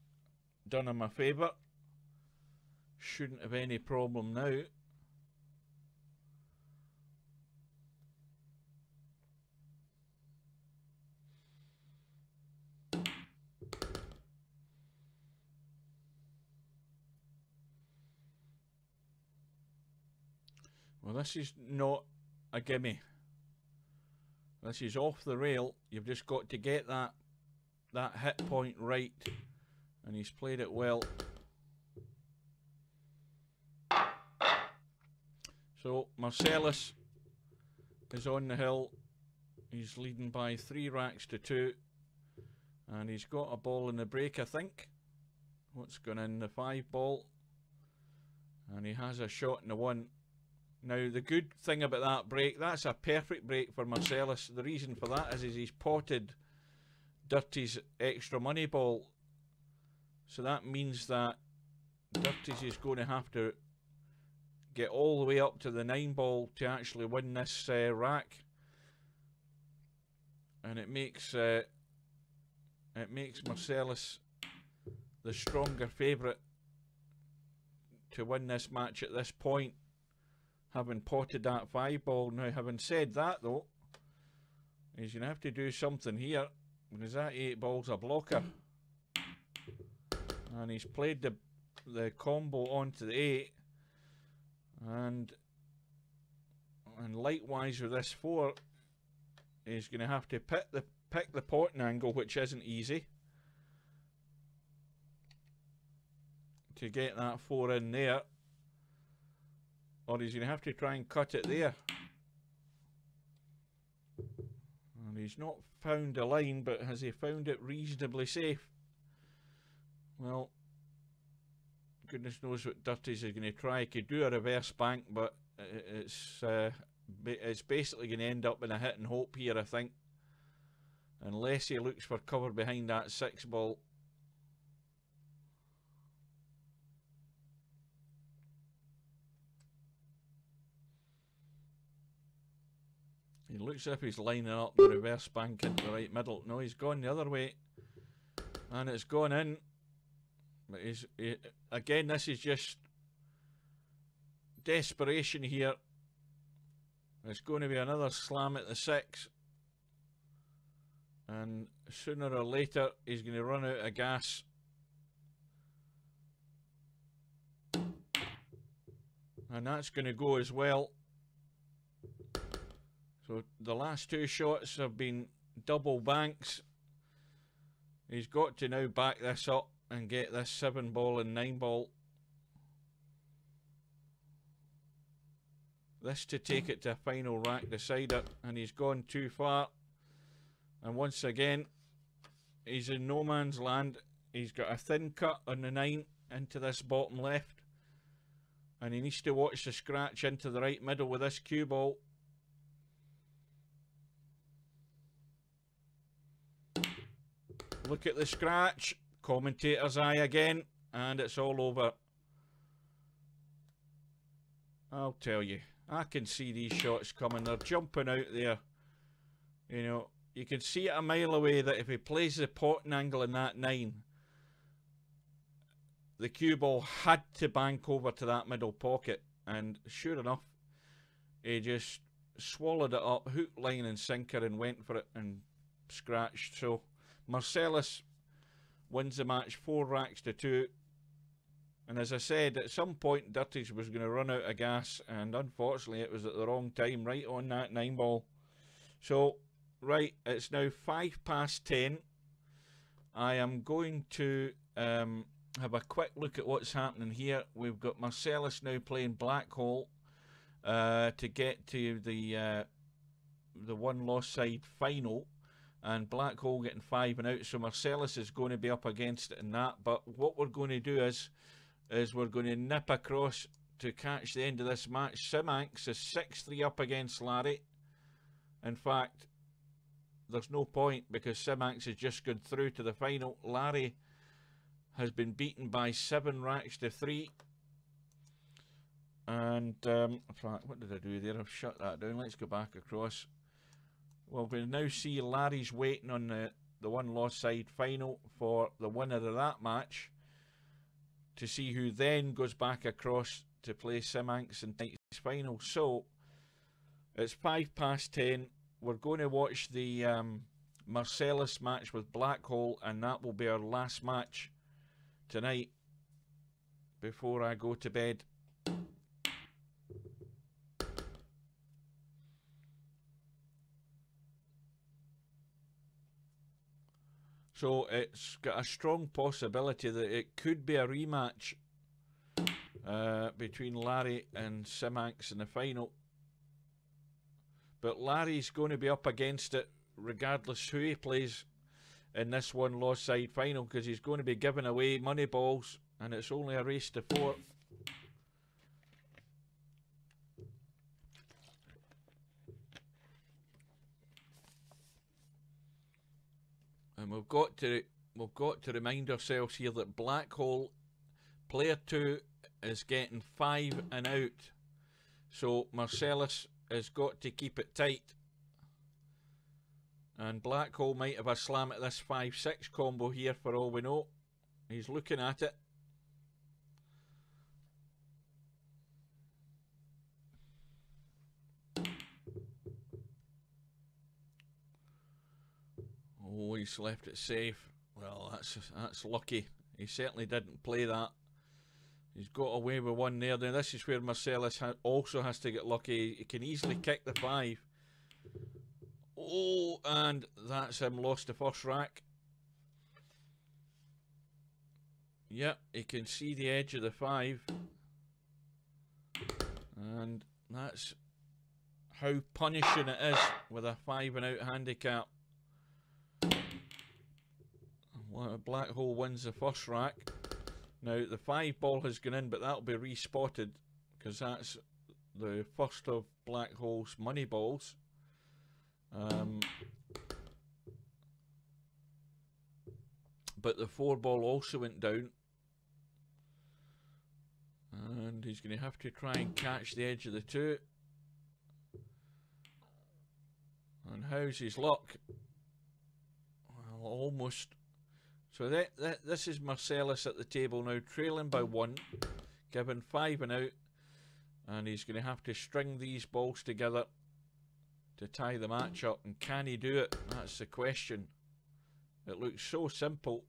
done him a favour. Shouldn't have any problem now. Well, this is not a gimme. This is off the rail. You've just got to get that hit point right, and he's played it well. So Marcellus is on the hill. He's leading by 3 racks to 2, and he's got a ball in the break, I think. What's going in? The 5 ball, and he has a shot in the 1. Now the good thing about that break, that's a perfect break for Marcellus. The reason for that is he's potted Dirty's extra money ball, so that means that Dirty's is going to have to get all the way up to the 9 ball to actually win this rack, and it makes Marcellus the stronger favourite to win this match at this point, having potted that 5 ball. Now, having said that though, he's going to have to do something here, because that 8 ball's a blocker, and he's played the combo onto the 8, and likewise with this 4, he's going to have to pick the potting angle, which isn't easy, to get that 4 in there, or he's going to have to try and cut it there. And he's not found a line, but has he found it reasonably safe? Well, goodness knows what Dirties is going to try. He could do a reverse bank, but it's basically going to end up in a hit and hope here, I think, unless he looks for cover behind that 6 ball. He looks as if he's lining up the reverse bank into the right middle. No, he's gone the other way, and it's gone in. But again, this is just desperation here. It's going to be another slam at the 6, and sooner or later he's going to run out of gas. And that's going to go as well. So the last 2 shots have been double banks. He's got to now back this up and get this 7 ball and 9 ball. This to take it to a final rack decider, and he's gone too far. And once again, he's in no man's land. He's got a thin cut on the 9 into this bottom left, and he needs to watch the scratch into the right middle with this cue ball. Look at the scratch, commentator's eye again, and it's all over. I'll tell you, I can see these shots coming. They're jumping out there. You know, you can see it a mile away that if he plays the potting angle in that 9, the cue ball had to bank over to that middle pocket, and sure enough, he just swallowed it up, hook, line and sinker, and went for it and scratched. So Marcellus wins the match 4 racks to 2. And as I said, at some point Dirties was going to run out of gas, and unfortunately it was at the wrong time, right on that 9 ball. So, right, it's now 10:05. I am going to have a quick look at what's happening here. We've got Marcellus now playing black hole to get to the one lost side final, and black hole getting 5 and out, so Marcellus is going to be up against it in that. But what we're going to do is we're going to nip across to catch the end of this match. Simanx is 6-3 up against Larry. In fact, there's no point, because Simanx has just gone through to the final. Larry has been beaten by 7 racks to 3. And in fact, what did I do there? I've shut that down. Let's go back across. Well, we now see Larry's waiting on the one lost side final for the winner of that match, to see who then goes back across to play Simanx in tonight's final. So it's 10:05. We're going to watch the Marcellus match with Black Hole, and that will be our last match tonight before I go to bed. So it's got a strong possibility that it could be a rematch between Larry and Simanx in the final. But Larry's going to be up against it regardless who he plays in this one lost side final, because he's going to be giving away money balls and it's only a race to 4. And we've got to remind ourselves here that Black Hole player 2 is getting 5 and out. So Marcellus has got to keep it tight. And Black Hole might have a slam at this 5-6 combo here for all we know. He's looking at it. Oh, he's left it safe. Well, that's lucky. He certainly didn't play that. He's got away with one there. Now this is where Marcellus also has to get lucky. He can easily kick the 5. Oh, and that's him lost the first rack. Yep, he can see the edge of the 5. And that's how punishing it is with a 5 and out handicap. Black Hole wins the first rack. Now the 5 ball has gone in, but that'll be respotted because that's the first of Black Hole's money balls. But the 4 ball also went down, and he's going to have to try and catch the edge of the 2. And how's his luck? Well, almost. So this is Marcellus at the table now, trailing by 1, given 5 and out, and he's going to have to string these balls together to tie the match up. And can he do it? That's the question. It looks so simple.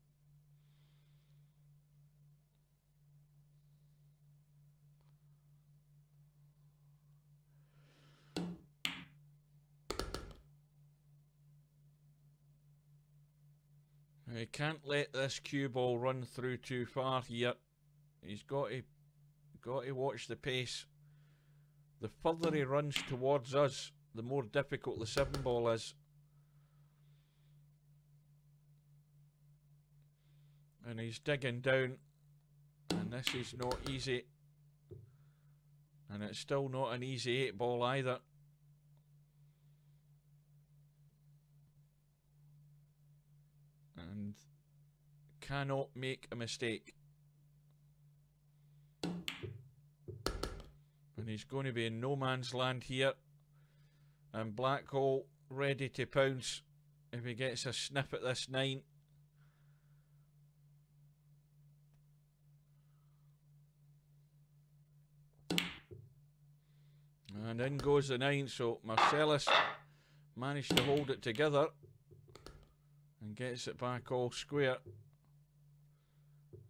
He can't let this cue ball run through too far here. He's got to watch the pace. The further he runs towards us, the more difficult the 7 ball is. And he's digging down, and this is not easy. And it's still not an easy 8 ball either. And cannot make a mistake. And he's going to be in no man's land here. And Black Hole ready to pounce if he gets a sniff at this 9. And in goes the 9. So Marcellus managed to hold it together and gets it back all square.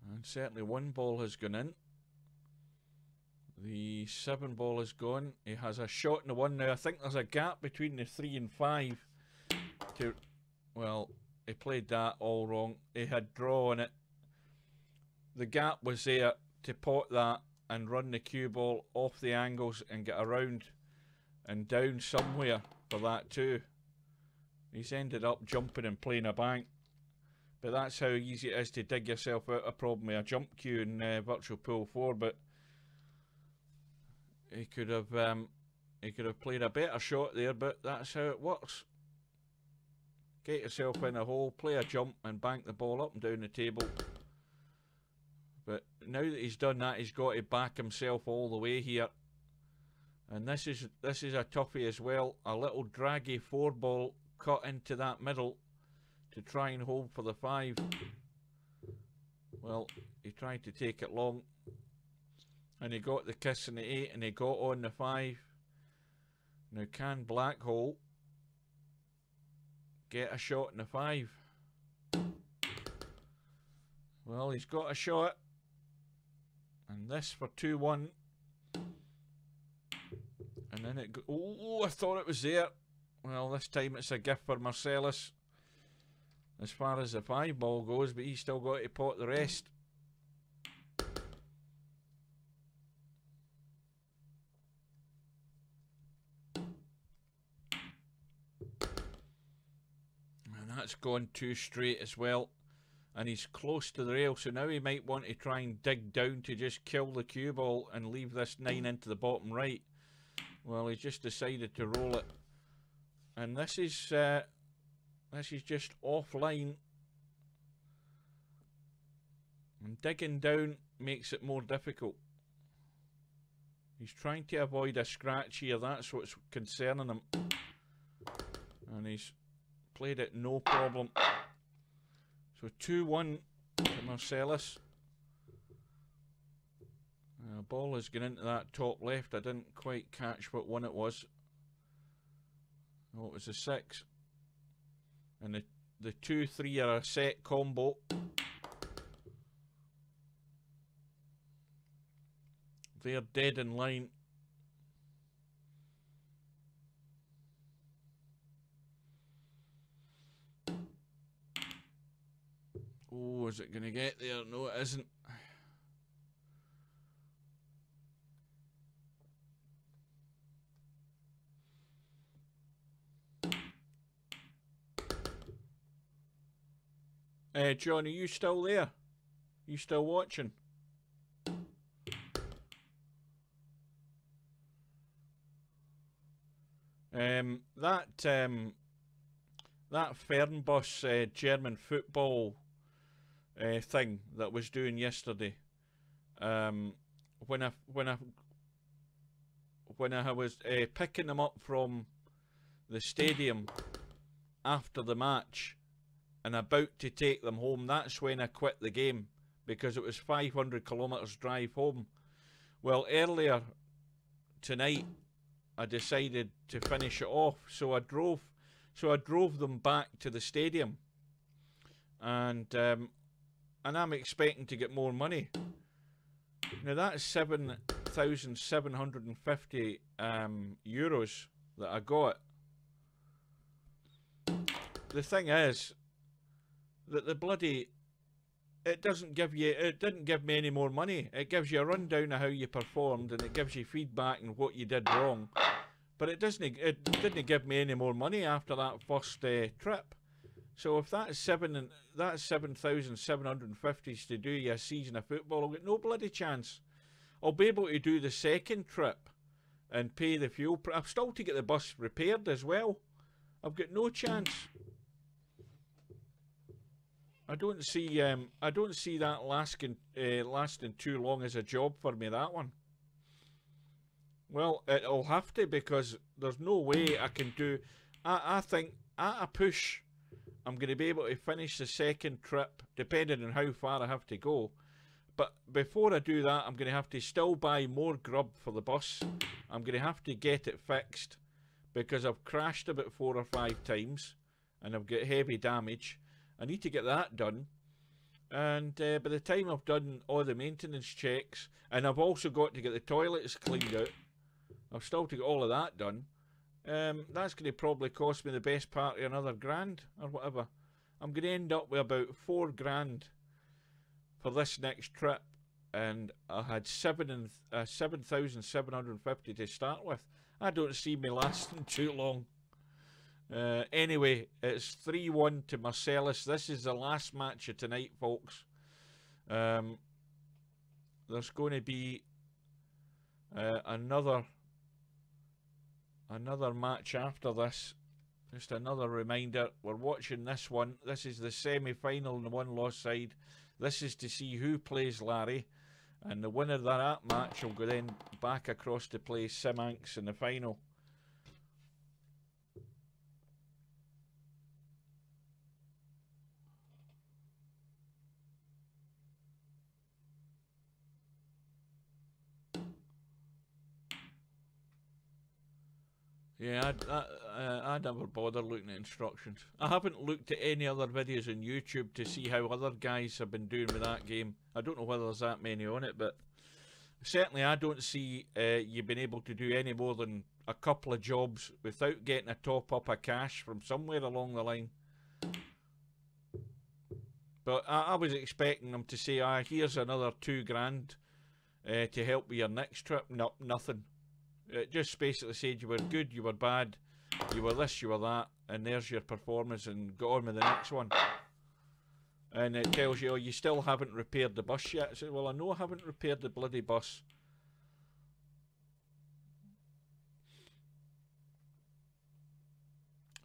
And certainly 1 ball has gone in. The 7 ball is gone. He has a shot in the 1 now. I think there's a gap between the 3 and 5. Well, he played that all wrong. He had draw on it. The gap was there to pot that and run the cue ball off the angles and get around and down somewhere for that too. He's ended up jumping and playing a bank. But that's how easy it is to dig yourself out of a problem with a jump cue in Virtual Pool 4. But he could have played a better shot there, but that's how it works. Get yourself in a hole, play a jump and bank the ball up and down the table. But now that he's done that, he's got to back himself all the way here. And this is a toughie as well. A little draggy 4 ball cut into that middle to try and hold for the 5. Well, he tried to take it long, and he got the kiss in the 8, and he got on the 5. Now can Black Hole get a shot in the 5? Well, he's got a shot, and this for 2-1. And then it oh, I thought it was there. Well, this time it's a gift for Marcellus. as far as the 5 ball goes, but he's still got to pot the rest. And that's gone 2 straight as well. And he's close to the rail, so now he might want to try and dig down to just kill the cue ball and leave this 9 into the bottom right. Well, he's just decided to roll it. And this is just offline. And digging down makes it more difficult. He's trying to avoid a scratch here, that's what's concerning him. And he's played it no problem. So 2-1 to Marcellus. Ball has gone into that top left. I didn't quite catch what one it was. Oh, it was a 6. And the 2-3 are a set combo. They're dead in line. Oh, is it going to get there? No, it isn't. John, are you still there? You still watching? That Fernbus German football thing that was doing yesterday. When I was picking them up from the stadium after the match and about to take them home, that's when I quit the game because it was 500 kilometers drive home. Well, earlier tonight I decided to finish it off, so I drove them back to the stadium, and I'm expecting to get more money. Now that's 7,750 euros that I got. The thing is that the bloody it didn't give me any more money. It gives you a rundown of how you performed and it gives you feedback on what you did wrong. But it didn't give me any more money after that first trip. So if that's 7,750 to do you a season of football, I'll get no bloody chance. I'll be able to do the second trip and pay the fuel. I've still to get the bus repaired as well. I've got no chance. I don't see that lasting too long as a job for me, that one. Well, it'll have to, because there's no way I can do. I think at a push, I'm going to be able to finish the second trip, depending on how far I have to go. But before I do that, I'm going to have to still buy more grub for the bus. I'm going to have to get it fixed, because I've crashed about 4 or 5 times, and I've got heavy damage. I need to get that done. And by the time I've done all the maintenance checks, and I've also got to get the toilets cleaned out, I've still to get all of that done. That's going to probably cost me the best part of another grand or whatever. I'm going to end up with about 4 grand for this next trip, and I had 7,750 to start with. I don't see me lasting too long. Anyway, it's 3-1 to Marcellus. This is the last match of tonight, folks. There's going to be another match after this. Just another reminder, we're watching this one. This is the semi-final on the one-loss side. This is to see who plays Larry, and the winner of that match will go then back across to play Simanx in the final. Yeah, I never bother looking at instructions. I haven't looked at any other videos on YouTube to see how other guys have been doing with that game. I don't know whether there's that many on it, but certainly I don't see you being able to do any more than a couple of jobs without getting a top up of cash from somewhere along the line. But I was expecting them to say, ah, here's another £2 to help with your next trip. No, nothing. It just basically said you were good, you were bad, you were this, you were that, and there's your performance, and go on with the next one. And it tells you, oh, you still haven't repaired the bus yet. I said, well, I know I haven't repaired the bloody bus.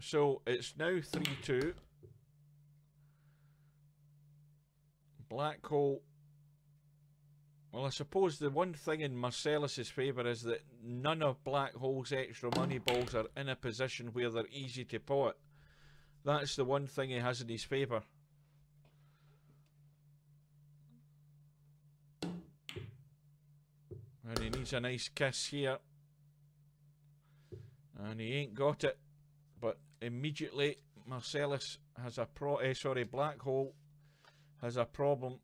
So it's now 3-2. Black Hole. Well, I suppose the one thing in Marcellus's favour is that none of Black Hole's extra money balls are in a position where they're easy to pot. That's the one thing he has in his favour. And he needs a nice kiss here. And he ain't got it. But immediately Marcellus has a Black Hole has a problem.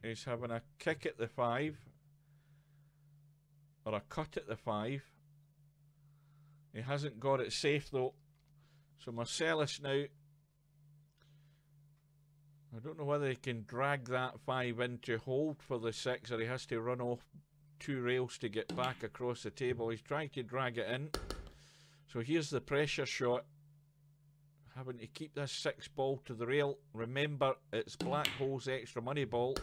He's having a kick at the 5. Or a cut at the 5. He hasn't got it safe though. So Marcellus now, I don't know whether he can drag that 5 in to hold for the 6, or he has to run off 2 rails to get back across the table. He's trying to drag it in. So here's the pressure shot. Having to keep this 6 ball to the rail. Remember, it's Black Hole's extra money ball.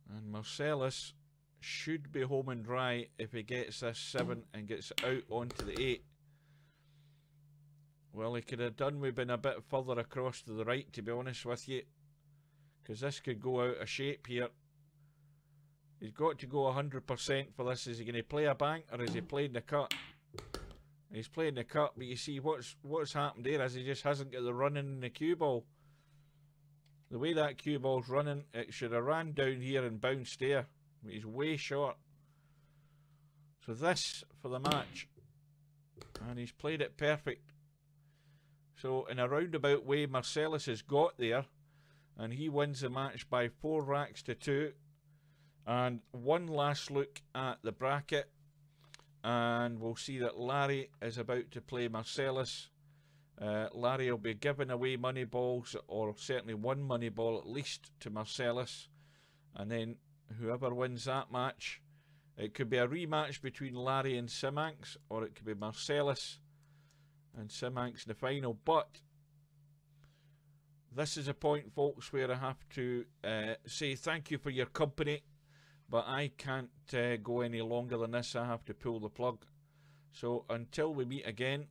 And Marcellus should be home and dry if he gets this 7 and gets out onto the 8. Well, he could have done with being a bit further across to the right, to be honest with you. Because this could go out of shape here. He's got to go 100% for this. Is he going to play a bank, or is he playing the cut? He's playing the cut, but you see what's happened there is he just hasn't got the running in the cue ball. The way that cue ball's running, it should have ran down here and bounced there. He's way short. So this for the match. And he's played it perfect. So in a roundabout way, Marcellus has got there. And he wins the match by 4 racks to 2. And one last look at the bracket. And we'll see that Larry is about to play Marcellus. Larry will be giving away money balls, or certainly 1 money ball at least, to Marcellus. And then whoever wins that match, it could be a rematch between Larry and Simanx, or it could be Marcellus and Simanx in the final. But this is a point, folks, where I have to say thank you for your company. But I can't go any longer than this. I have to pull the plug. So until we meet again,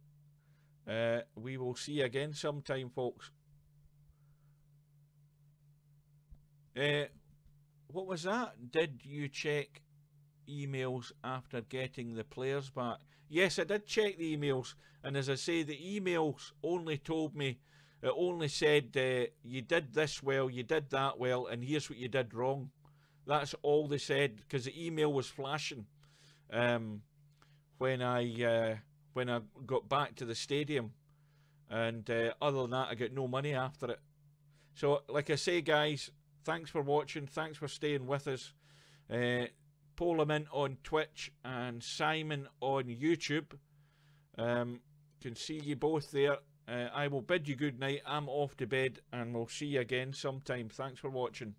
we will see you again sometime, folks. What was that? Did you check emails after getting the players back? Yes, I did check the emails. And as I say, the emails only told me, it only said, you did this well, you did that well, and here's what you did wrong. That's all they said, because the email was flashing when I got back to the stadium, and other than that, I got no money after it. So, like I say, guys, thanks for watching, thanks for staying with us. Polamint on Twitch and Simon on YouTube. Can see you both there. I will bid you good night. I'm off to bed, and we'll see you again sometime. Thanks for watching.